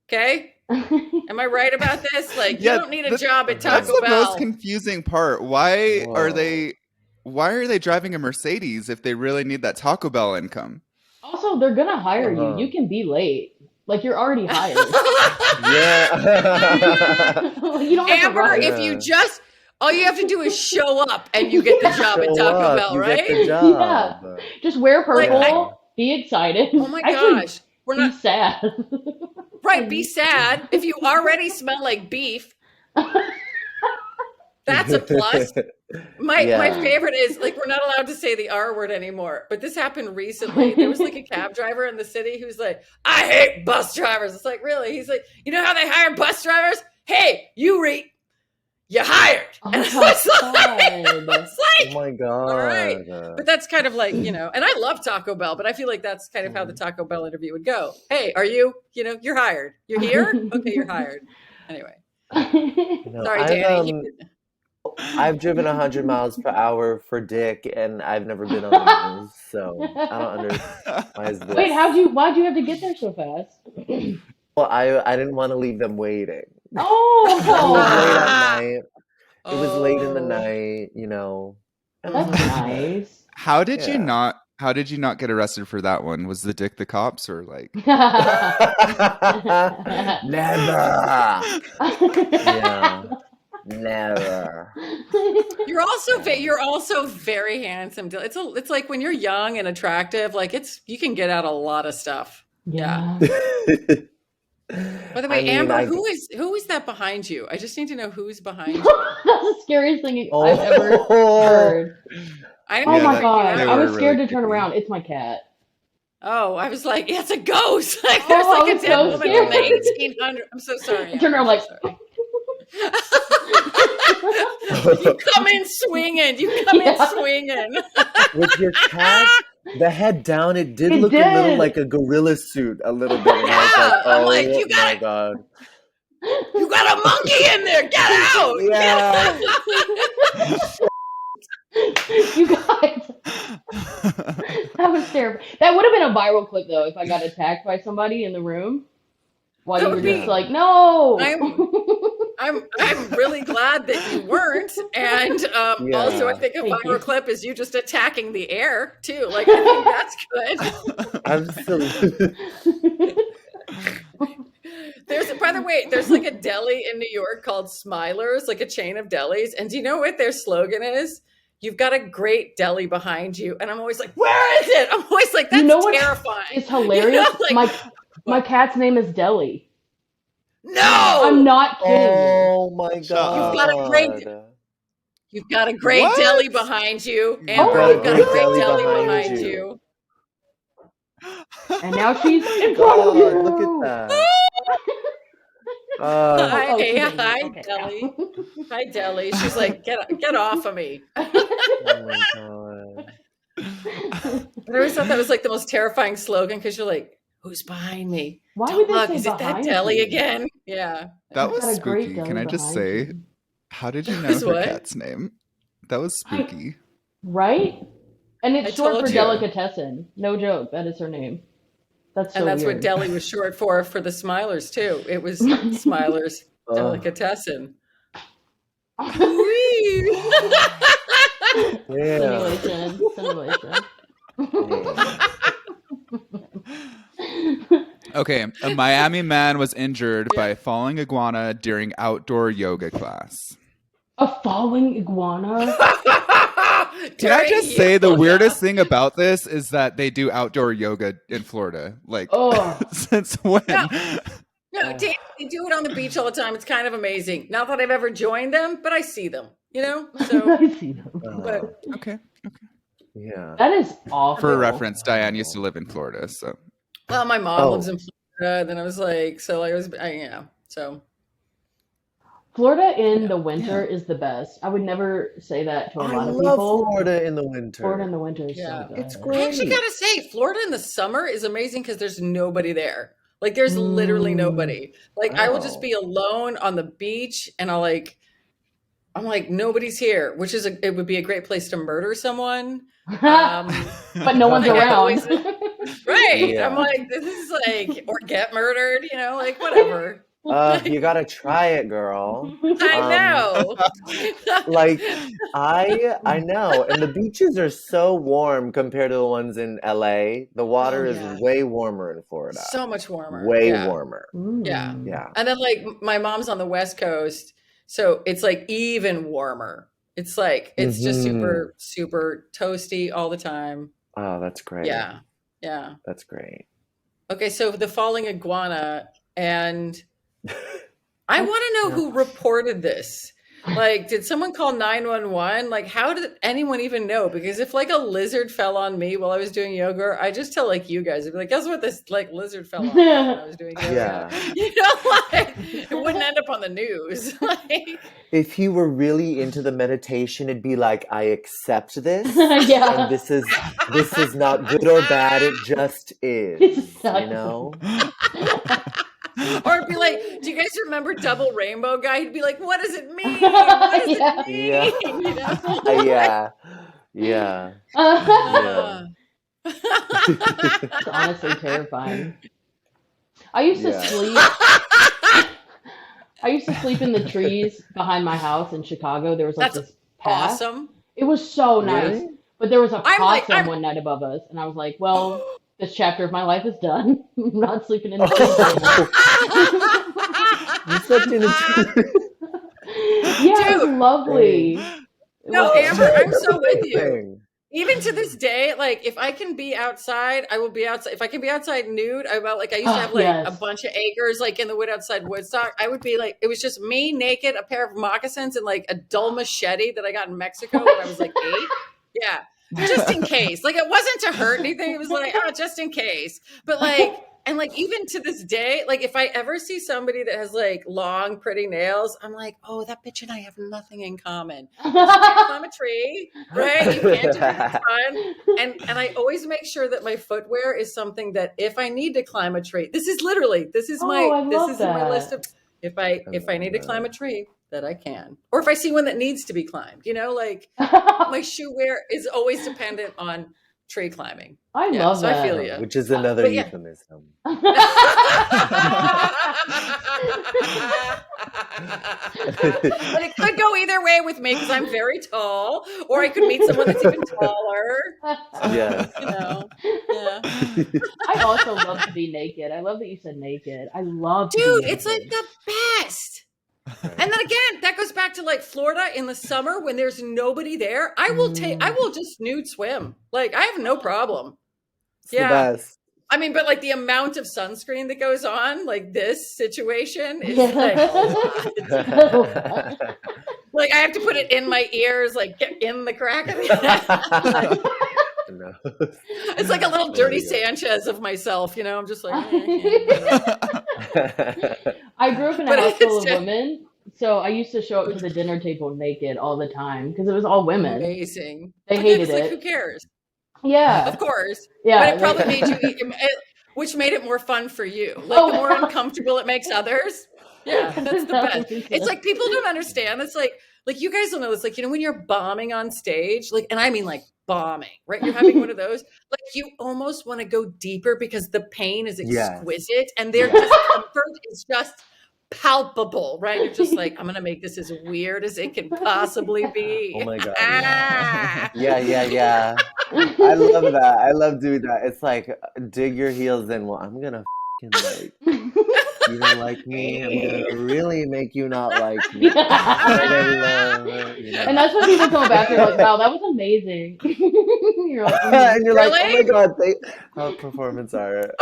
Okay? Am I right about this? Like, Yeah, you don't need a job at That's Taco the Bell. most confusing part. Why Whoa. are they driving a Mercedes if they really need that Taco Bell income? Also, they're gonna hire Uh-huh. you. You can be late. Like you're already hired. Yeah. You don't have to Amber, rush. if you just all you have to do is show up and you get the job at Show Taco up, Bell, you right? get the job. Just wear purple. Like, be excited. Oh my Actually, gosh. We're be not sad. right, be sad. If you already smell like beef, that's a plus. My favorite is like we're not allowed to say the R word anymore, but this happened recently. There was like a cab driver in the city who's like, I hate bus drivers. It's like, really? He's like, you know how they hire bus drivers? Hey, you hired. Oh And my I was like, God. Oh my god. all right. But that's kind of like, and I love Taco Bell, but I feel like that's kind of how the Taco Bell interview would go. Hey, are you, you're hired. You're here? Okay, you're hired. Anyway. No, Sorry, Danny. I've driven 100 miles per hour for dick, and I've never been on those, so I don't understand. Why is this? Wait, why'd you have to get there so fast? Well, I didn't want to leave them waiting. It was Oh, late at night. It was late in the Oh. night, that's nice. How did you Yeah. not get arrested for that one? Was the dick the cops or like? Never. Yeah. Never. You're also very handsome. It's like when you're young and attractive, like you can get out a lot of stuff. Yeah. By the way, I mean, Amber, who is that behind you? I just need to know who's behind you. That's the scariest thing Oh. I've ever heard. I didn't Oh know my that- god. they I were was scared really to turn creepy. around. It's my cat. Oh, I was like, it's a ghost. Like there's Oh, like a I'm dead so woman scared. from the 1800s. I'm so sorry. I turned around like, You come in swinging. You come in Yeah. swinging. With your cat, the head down, it did It look a little did. like a gorilla suit, a little bit. And I was Yeah, like, I'm oh like, you my gotta- god. You got a monkey in there. Get out. Yeah. you guys. That was terrible. That would have been a viral clip though if I got attacked by somebody in the room while That you were would just be- like, no. I'm really glad that you weren't. And Yeah. also, I think a Thank viral you. clip is you just attacking the air too. Like I think that's good. I'm still. By the way, there's like a deli in New York called Smilers, like a chain of delis. And do you know what their slogan is? you've got a great deli behind you. And I'm always like, where is it? I'm always like, that's You know what terrifying. It's hilarious. You know, like, my cat's name is Deli. no! I'm not kidding you. Oh my god. You've got a great What? deli behind you. And Oh you've got a my great God. deli behind you. And now she's in front of you. Look at that. Hi, she's angry. hi, Okay. Deli. Hi, Deli. She's like, get off of me. Oh my god. I always thought that was like the most terrifying slogan because you're like, who's behind me? Why Don't would they look, say is it that behind deli you? again? Yeah. That You've was got a great spooky. deli Can I just behind say, you. how did you know Is her what? cat's name? That was spooky. Right? And it's I short told for you. Delicatessen. No joke. That is her name. That's so And that's weird. what deli was short for the Smilers too. It was Smilers Delicatessen. Yeah. Simulation. Okay, a Miami man was injured by a falling iguana during outdoor yoga class. A falling iguana? Can I just say the weirdest thing about this is that they do outdoor yoga in Florida? Like, since when? No, they do it on the beach all the time. It's kind of amazing. Not that I've ever joined them, but I see them, you know? So I see them. But Okay. Yeah. That is awful. For reference, Diane used to live in Florida, so. well, my mom lives in Florida, then I was like, so so Florida in the winter is the best. I would never say that to a lot of people. I love Florida in the winter. Florida in the winter is so good. It's I great. actually gotta say, Florida in the summer is amazing because there's nobody there. Like there's literally nobody. Like I will just be alone on the beach and I'm like, nobody's here, which is it would be a great place to murder someone. But no one's around. Right. Yeah. I'm like, this is like, or get murdered, you know, like whatever. You gotta try it, girl. I know. Like I know, and the beaches are so warm compared to the ones in LA. The water is way warmer in Florida. So much warmer. Way warmer. Yeah. Yeah. And then like my mom's on the West Coast, so it's like even warmer. It's like it's just super, super toasty all the time. Oh, that's great. Yeah. Yeah. That's great. Okay, so the falling iguana, and I want to know who reported this. Like, did someone call 911? Like, how did anyone even know? Because if like a lizard fell on me while I was doing yoga, I just tell like you guys, I'd be like, guess what? This like lizard fell on me when I was doing yoga. Yeah. You know, like it wouldn't end up on the news. Like, If you were really into the meditation, it'd be like, I accept this. Yeah. And this is not good or bad, it just is. Exactly. You know? or it'd be like, do you guys remember Double Rainbow Guy? He'd be like, what does it mean? What does it mean? Yeah. You know? Yeah. It's honestly terrifying. I used to sleep in the trees behind my house in Chicago. There was like this path. Awesome. It was so nice. Really? But there was a possum one night above us, and I was like, well, this chapter of my life is done. I'm not sleeping in the trees anymore. You slept in a tree. Yeah, it was lovely. No, Amber, I'm so with you. Thing. Even to this day, like if I can be outside, I will be outside. If I can be outside nude, I used to have like a bunch of acres like in the wood outside Woodstock. I would be like, it was just me naked, a pair of moccasins, and like a dull machete that I got in Mexico when I was like 8. Yeah. Just in case. Like it wasn't to hurt anything. It was like, oh, just in case. But like, and like even to this day, like if I ever see somebody that has like long, pretty nails, I'm like, oh, that bitch and I have nothing in common. You can't climb a tree, right? You can't do anything fun. And I always make sure that my footwear is something that if I need to climb a tree, this is in my list of if I need to climb a tree, that I can. Or if I see one that needs to be climbed, you know, like my shoe wear is always dependent on tree climbing. I love so that. I feel you. Which is another euphemism. But it could go either way with me because I'm very tall, or I could meet someone that's even taller. Yeah. You know. Yeah. I also love to be naked. I love that you said naked. I love to Dude, be naked. it's like the best. And then again, that goes back to like Florida in the summer when there's nobody there. I will just nude swim. Like I have no problem. It's the best. I mean, but like the amount of sunscreen that goes on, like this situation is like a lot. Like I have to put it in my ears, like get in the crack of the No. It's like a little dirty Sanchez of myself, you know. I'm just like. I grew up in a house full of women, so I used to show up to the dinner table naked all the time because it was all women. Amazing. They hated it. Like, who cares? Yeah, of course. Yeah, but it probably made you eat, which made it more fun for you. Like the more uncomfortable it makes others. Yeah, that's the best. It's like people don't understand. It's like you guys don't know. It's like, you know, when you're bombing on stage, like, and I mean like bombing, right? You're having one of those, like you almost want to go deeper because the pain is exquisite and their discomfort is just palpable, right? You're just like, I'm going to make this as weird as it can possibly be. Oh my God. Yeah. I love that. I love doing that. It's like, dig your heels in. Well, I'm going to like, you don't like me, I'm going to really make you not like me. And that's when people come back and like, wow, that was amazing. You're like, and you're like, oh my God, how performance art.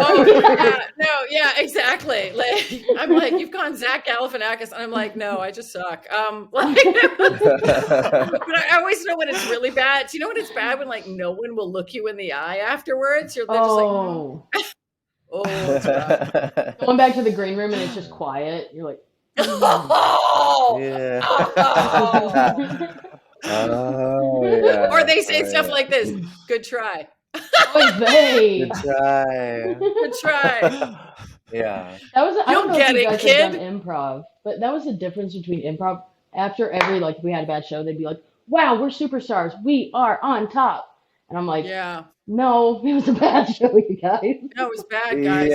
Exactly. Like I'm like, you've gone Zach Galifianakis, and I'm like, no, I just suck. But I always know when it's really bad. Do you know when it's bad? When like no one will look you in the eye afterwards. They're just like, it's bad. Going back to the green room and it's just quiet. You're like, Or they say stuff like this. Good try. Good try. Good try. Yeah. That was. I don't know if you guys kid. have done improv, but that was the difference between improv. After every if we had a bad show, they'd be like, "Wow, we're superstars. We are on top." And I'm like, no, it was a bad show, you guys. No, it was bad, guys.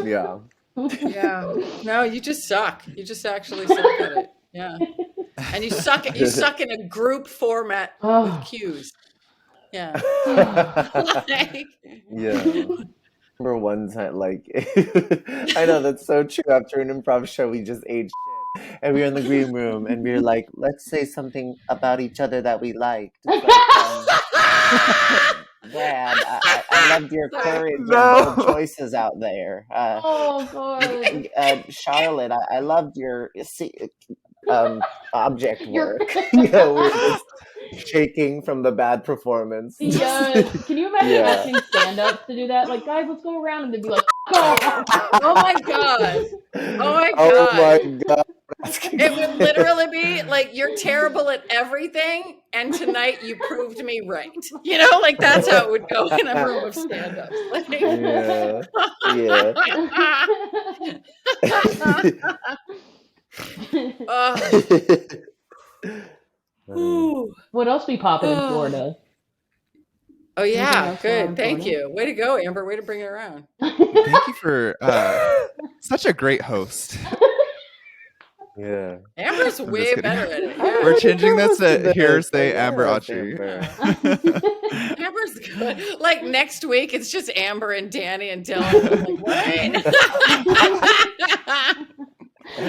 Yeah. No, you just suck. You just actually suck at it. Yeah. And you suck in a group format with cues. Yeah. Remember one time, like, I know that's so true. After an improv show, we just ate shit. And we were in the green room, and we were like, let's say something about each other that we liked. Like, Dad, I loved your courage and bold choices out there. Charlotte, I loved your object work. We were just shaking from the bad performance. Yes. Can you imagine asking stand-ups to do that? Like, guys, let's go around and they'd be like, oh my God. It would literally be like, you're terrible at everything, and tonight you proved me right. You know, like that's how it would go in a room of stand-ups. Like, what else be popping in Florida? Oh yeah, good. Thank you. Way to go, Amber. Way to bring it around. Thank you for such a great host. Yeah. Amber's way better at it. Yeah. We're changing this to hearsay Amber Autry. Amber's good. Like next week, it's just Amber and Danny and Dylan. I'm like, what?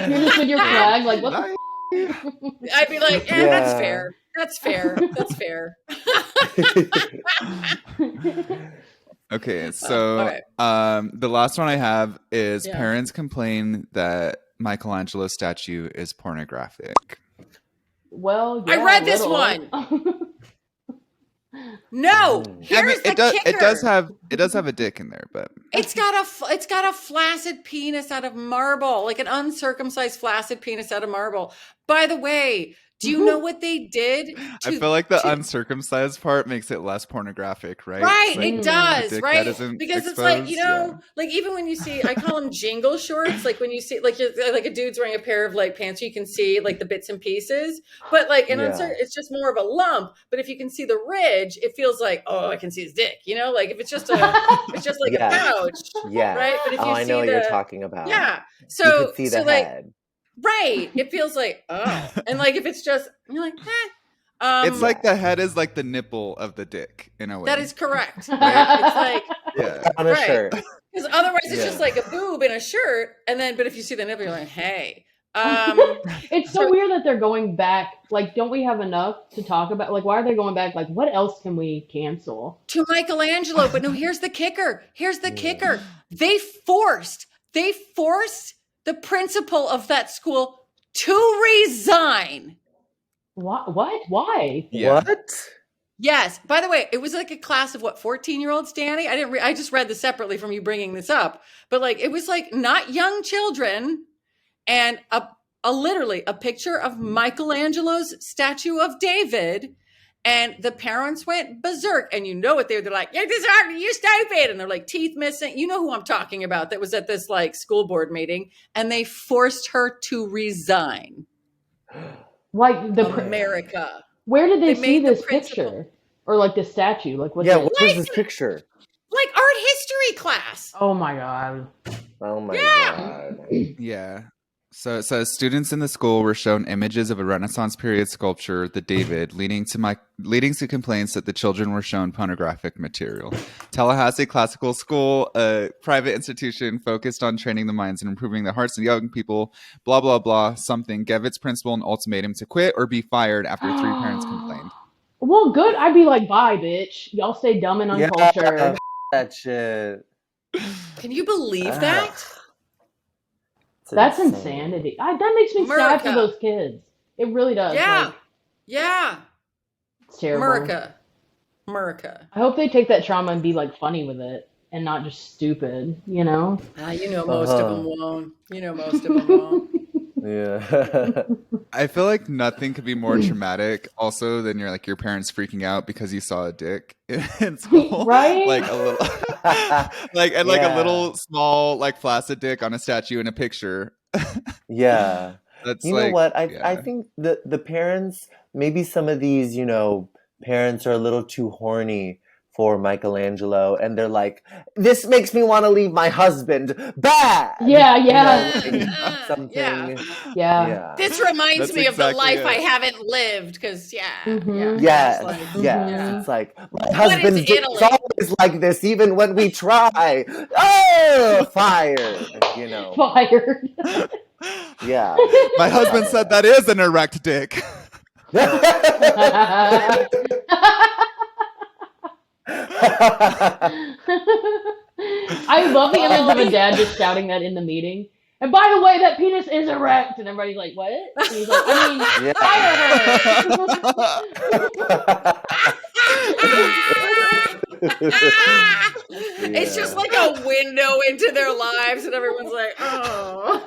You're just with your flag, like, what the I'd be like, that's fair. That's fair. That's fair. Okay, so the last one I have is parents complain that Michelangelo's statue is pornographic. Well, I read this one. No, here's the kicker. It does have a dick in there, but it's got a flaccid penis out of marble, like an uncircumcised flaccid penis out of marble. By the way, do you know what they did? I feel like the uncircumcised part makes it less pornographic, right? Right, like, it does, right? Because exposed, it's like, you know, like even when you see, I call them jingle shorts, like when you see, like a dude's wearing a pair of like pants, you can see like the bits and pieces, but like it's just more of a lump. But if you can see the ridge, it feels like, oh, I can see his dick, you know, like if it's just like a pouch, right? But if you I know what you're talking about. Yeah, so you can see the head. Right. It feels like, oh. And like if it's just, you're like, it's like the head is like the nipple of the dick in a way. That is correct. Right? It's like on a shirt. Because otherwise it's just Yeah. like a boob and a shirt, and then but if you see the nipple, you're like, hey. It's so weird that they're going back. Like, don't we have enough to talk about? Like, why are they going back? Like, what else can we cancel? To Michelangelo, but no, here's the kicker. Here's the kicker. They forced the principal of that school to resign. What? Why? Yeah. What? Yes. By the way, it was like a class of what, 14-year-olds, Danny? I just read this separately from you bringing this up. But like, it was like not young children and literally a picture of Michelangelo's statue of David. And the parents went berserk. And you know what they're like, you're disheartening, you're stupid. And they're like teeth missing. You know who I'm talking about that was at this like school board meeting. And they forced her to resign. Like America. Where did they see made the this principal- picture? Or like the statue? Like what? Yeah, what was this picture? Like art history class. Oh my god. Oh my Yeah. god. Yeah. So students in the school were shown images of a Renaissance period sculpture, the David, leading to complaints that the children were shown pornographic material. Tallahassee Classical School, a private institution focused on training the minds and improving the hearts of young people, blah, blah, blah, something, gave its principal an ultimatum to quit or be fired after 3 parents complained. Well, good. I'd be like, bye, bitch. Y'all stay dumb and uncultured. Yeah, that shit. Can you believe that? That's insane. insanity. That makes me sad America. for those kids. It really does. Yeah. Like, Yeah. it's terrible. America. I hope they take that trauma and be like funny with it and not just stupid, you know? You know most of them won't. You know most of them won't. Yeah. I feel like nothing could be more traumatic also than your parents freaking out because you saw a dick in school. Right? Like a little like a little small flaccid dick on a statue in a picture. Yeah. That's You know what? I yeah. think the parents, maybe some of these, parents are a little too horny for Michelangelo, and they're like, this makes me want to leave my husband. Bad! Yeah, You yeah. know, like something. Yeah. Yeah. This reminds That's me of the exactly life I it. haven't lived, because Mhm. Yes, it's like- yes. Yeah. It's like, my But husband it's is Italy. always like this, even when we try. Oh, fired. Fired. Yeah. My husband said that is an erect dick. I love the image of a dad just shouting that in the meeting. And by the way, that penis is erect. And everybody's like, what? And he's like, It's just like a window into their lives, and everyone's like, oh.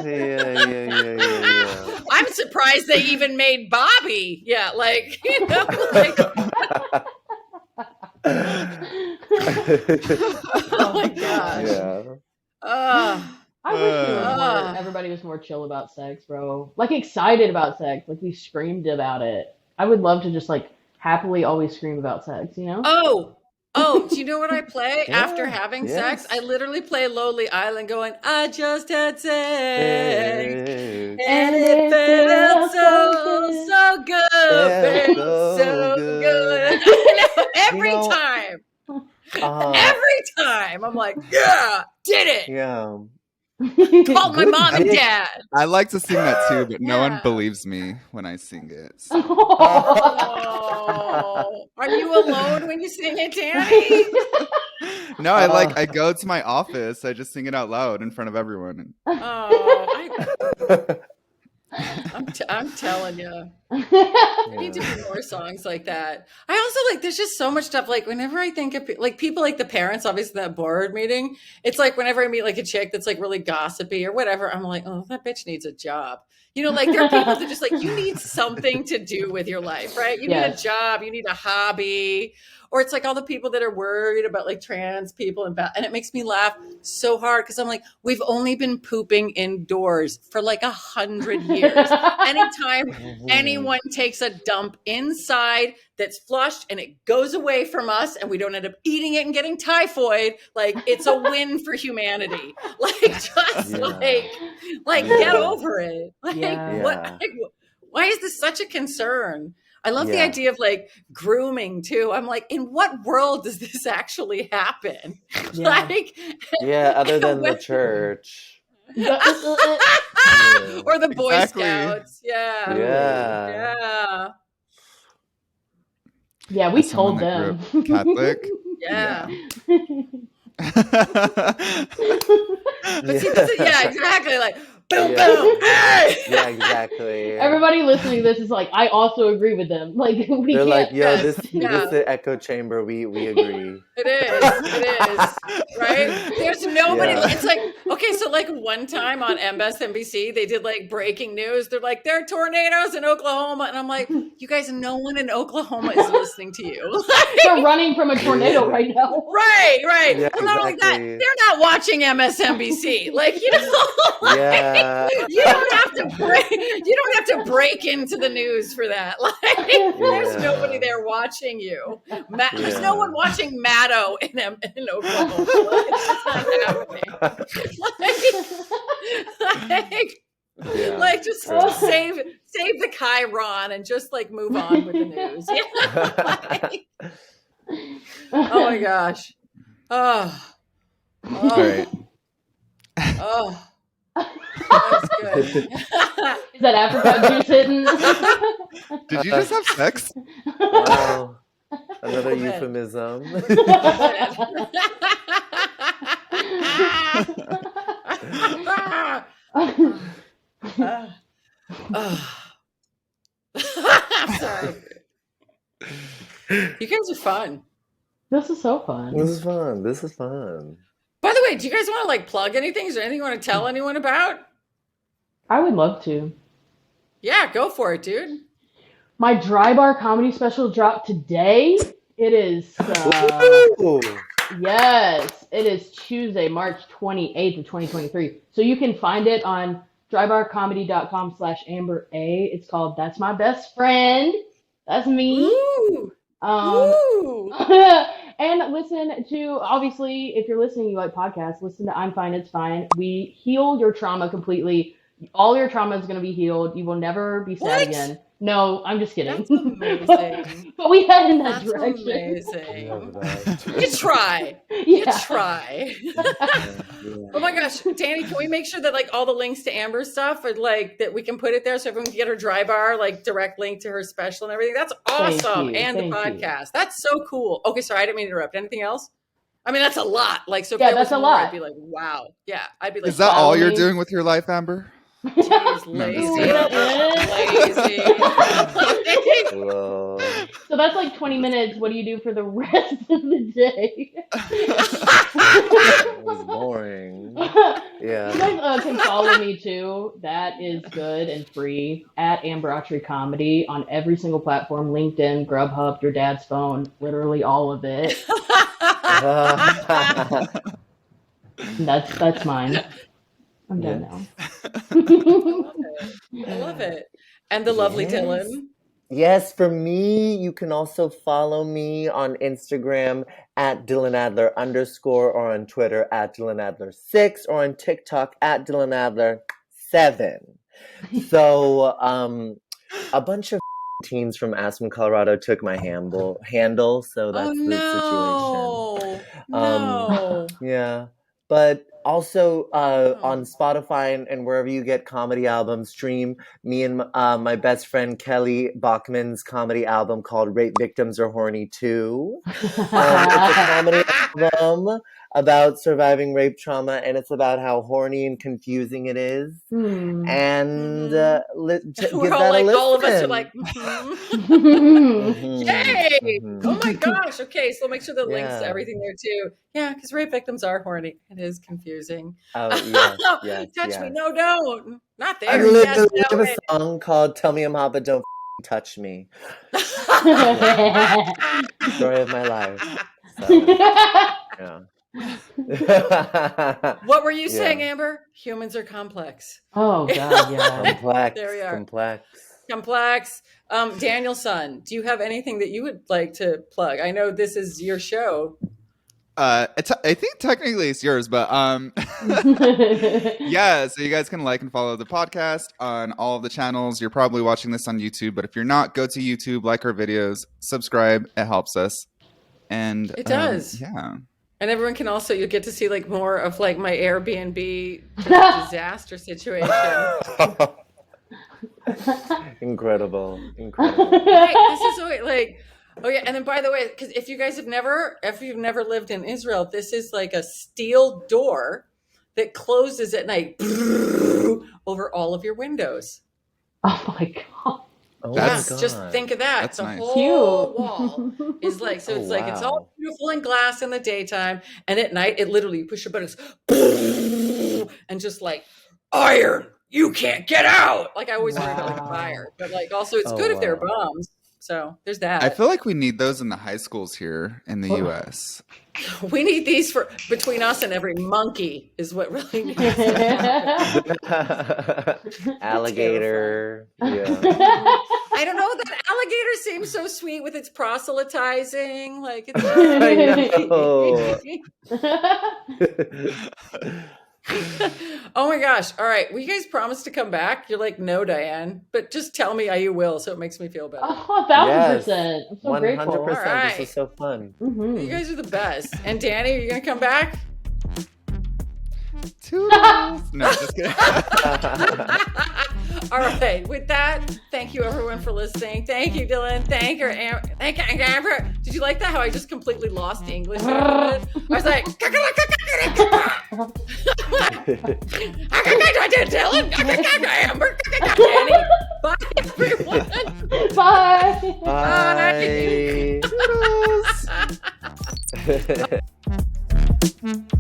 Yeah. I'm surprised they even made Bobby. Yeah, like. Oh my gosh. Yeah. I wish everybody was more chill about sex, bro. Like excited about sex. Like we screamed about it. I would love to just happily always scream about sex, you know? Oh, do you know what I play Yeah, after having yes. sex? I literally play Lonely Island going, I just had sex. And it felt so good. Felt so good. Every time. Every time. I'm like, yeah, did it. Yeah. Called my mom and dad. I like to sing that too, but no one Yeah. believes me when I sing it. So. Oh, are you alone when you sing it, Danny? No, I go to my office. I just sing it out loud in front of everyone. I'm telling you. I need to do more songs like that. I also there's just so much stuff. Like whenever I think of people like the parents, obviously that board meeting, it's like whenever I meet a chick that's really gossipy or whatever, I'm like, oh, that bitch needs a job. There are people that just you need something to do with your life, right? You need a job, you need a hobby. Or it's all the people that are worried about trans people and it makes me laugh so hard because I'm like, we've only been pooping indoors for 100 years. Anytime anyone takes a dump inside that's flushed and it goes away from us and we don't end up eating it and getting typhoid, it's a win for humanity. Get over it. Why is this such a concern? I love the idea of like grooming too. I'm like, in what world does this actually happen? Yeah. Like, other than the church. or the Boy Exactly. Scouts. Yeah. Yeah. Yeah, we As someone told that grew them. up Catholic. Yeah. But see, Yeah. this is, exactly. Like, boom, Yeah. boom. Hey! Yeah, exactly. Everybody listening to this is like, I also agree with them. Like, we They're can't. like, yo, Yes, this yeah. is the echo chamber. We agree. It is, right? There's nobody. Yeah. It's like, okay, so like one time on MSNBC, they did like breaking news. They're like, there are tornadoes in Oklahoma. And I'm like, you guys, no one in Oklahoma is listening to you. They're running from a tornado right now. Right. Yeah, Well, not only that, exactly. they're not watching MSNBC. Like, you know, like, Yeah. you don't have to break into the news for that. Like, there's nobody there watching you. There's no one watching Maddo in Oklahoma. Like, it's not happening. Like just save the Chiron and just like move on with the news. Like, oh my gosh. Oh. All right. Oh. That's good. Is that apricot juice hitting? Did you just have sex? Wow. Another euphemism. Sorry. You guys are fun. This is so fun. This is fun. By the way, do you guys want to like plug anything? Is there anything you want to tell anyone about? I would love to. Yeah, go for it, dude. My Dry Bar comedy special dropped today. It is, yes, it is Tuesday, March 28th of 2023. So you can find it on drybarcomedy.com/Amber A. It's called That's My Best Friend. That's me. Ooh. Ooh. And listen to, obviously, if you're listening, you like podcasts, listen to I'm Fine, It's Fine. We heal your trauma completely. All your trauma is going to be healed. You will never be sad again. No, I'm just kidding. That's amazing. But we head in that That's direction. amazing. Love that. You try. Yeah. You try. Oh my gosh, Danny, can we make sure that like all the links to Amber's stuff are like that we can put it there so everyone can get her Dry Bar, like direct link to her special and everything? That's awesome. And the podcast. That's so cool. Okay, sorry, I didn't mean to interrupt. Anything else? I mean, that's a lot. Like, so if there was that's a more, lot. I'd be like, wow. Yeah, I'd be like, Is that all you're me. doing with your life, Amber? Jeez, lazy. Whoa. So that's like 20 minutes. What do you do for the rest of the day? It was boring. Yeah. You guys can follow me too. That is good and free at Amber Autry Comedy on every single platform: LinkedIn, Grubhub, your dad's phone, literally all of it. That's mine. I'm done now. I love it. And the lovely Dylan. Yes, for me, you can also follow me on Instagram at Dylan Adler _ or on Twitter at Dylan Adler 6 or on TikTok at Dylan Adler 7. So a bunch of teens from Aspen, Colorado took my handle, so that's the situation. No. Yeah. But also on Spotify and wherever you get comedy albums, stream me and my best friend Kelly Bachman's comedy album called Rape Victims Are Horny Too. It's a comedy album about surviving rape trauma, and it's about how horny and confusing it is. And give We're all that like, a listen. all of us are like, yay! Oh my gosh. Okay, so make sure the links to everything there too. Yeah, because rape victims are horny. It is confusing. Oh, yes, Touch me. No, don't. Not there. I Yes, have a song called Tell Me I'm Hot But Don't Touch Me. Story of my life. So, yeah. What were you saying, Amber? Humans are complex. Oh God, yeah. Complex. There we are. Complex. Daniel's son, do you have anything that you would like to plug? I know this is your show. I think technically it's yours, but yeah. So you guys can like and follow the podcast on all of the channels. You're probably watching this on YouTube, but if you're not, go to YouTube, like our videos, subscribe. It helps us, and It does. Yeah. And everyone can also, you'll get to see like more of like my Airbnb disaster situation. Incredible. Right, this is like, oh yeah. And then by the way, because if you've never lived in Israel, this is like a steel door that closes at night over all of your windows. Oh my God. Oh Yes, my God. just think of that. That's the nice. whole Cute. wall is like, so Oh, it's like, it's all wow. beautiful and glass in the daytime. And at night, it literally, you push a button, and just like, iron, you can't get out. Like I always worry about like a fire, but like also it's Oh, good if they're wow. bombs. So there's that. I feel like we need those in the high schools here in the U.S. We need these for between us and every monkey is what really needs to happen. Alligator. Yeah. I don't know, that alligator seems so sweet with its proselytizing. Like it's oh my gosh. All right. Will you guys promise to come back? You're like, no, Diane. But just tell me you will, so it makes me feel better. Oh, 1000%. I'm so grateful. 100%. Alright. This is so fun. You guys are the best. And Danny, are you gonna come back? Toodles. No, just kidding. All right. With that, thank you everyone for listening. Thank you, Dylan. Thank you, Amber. Did you like that? How I just completely lost English? I was like, Dylan, Amber, Danny. Bye, everyone. Bye. Bye. Toodles.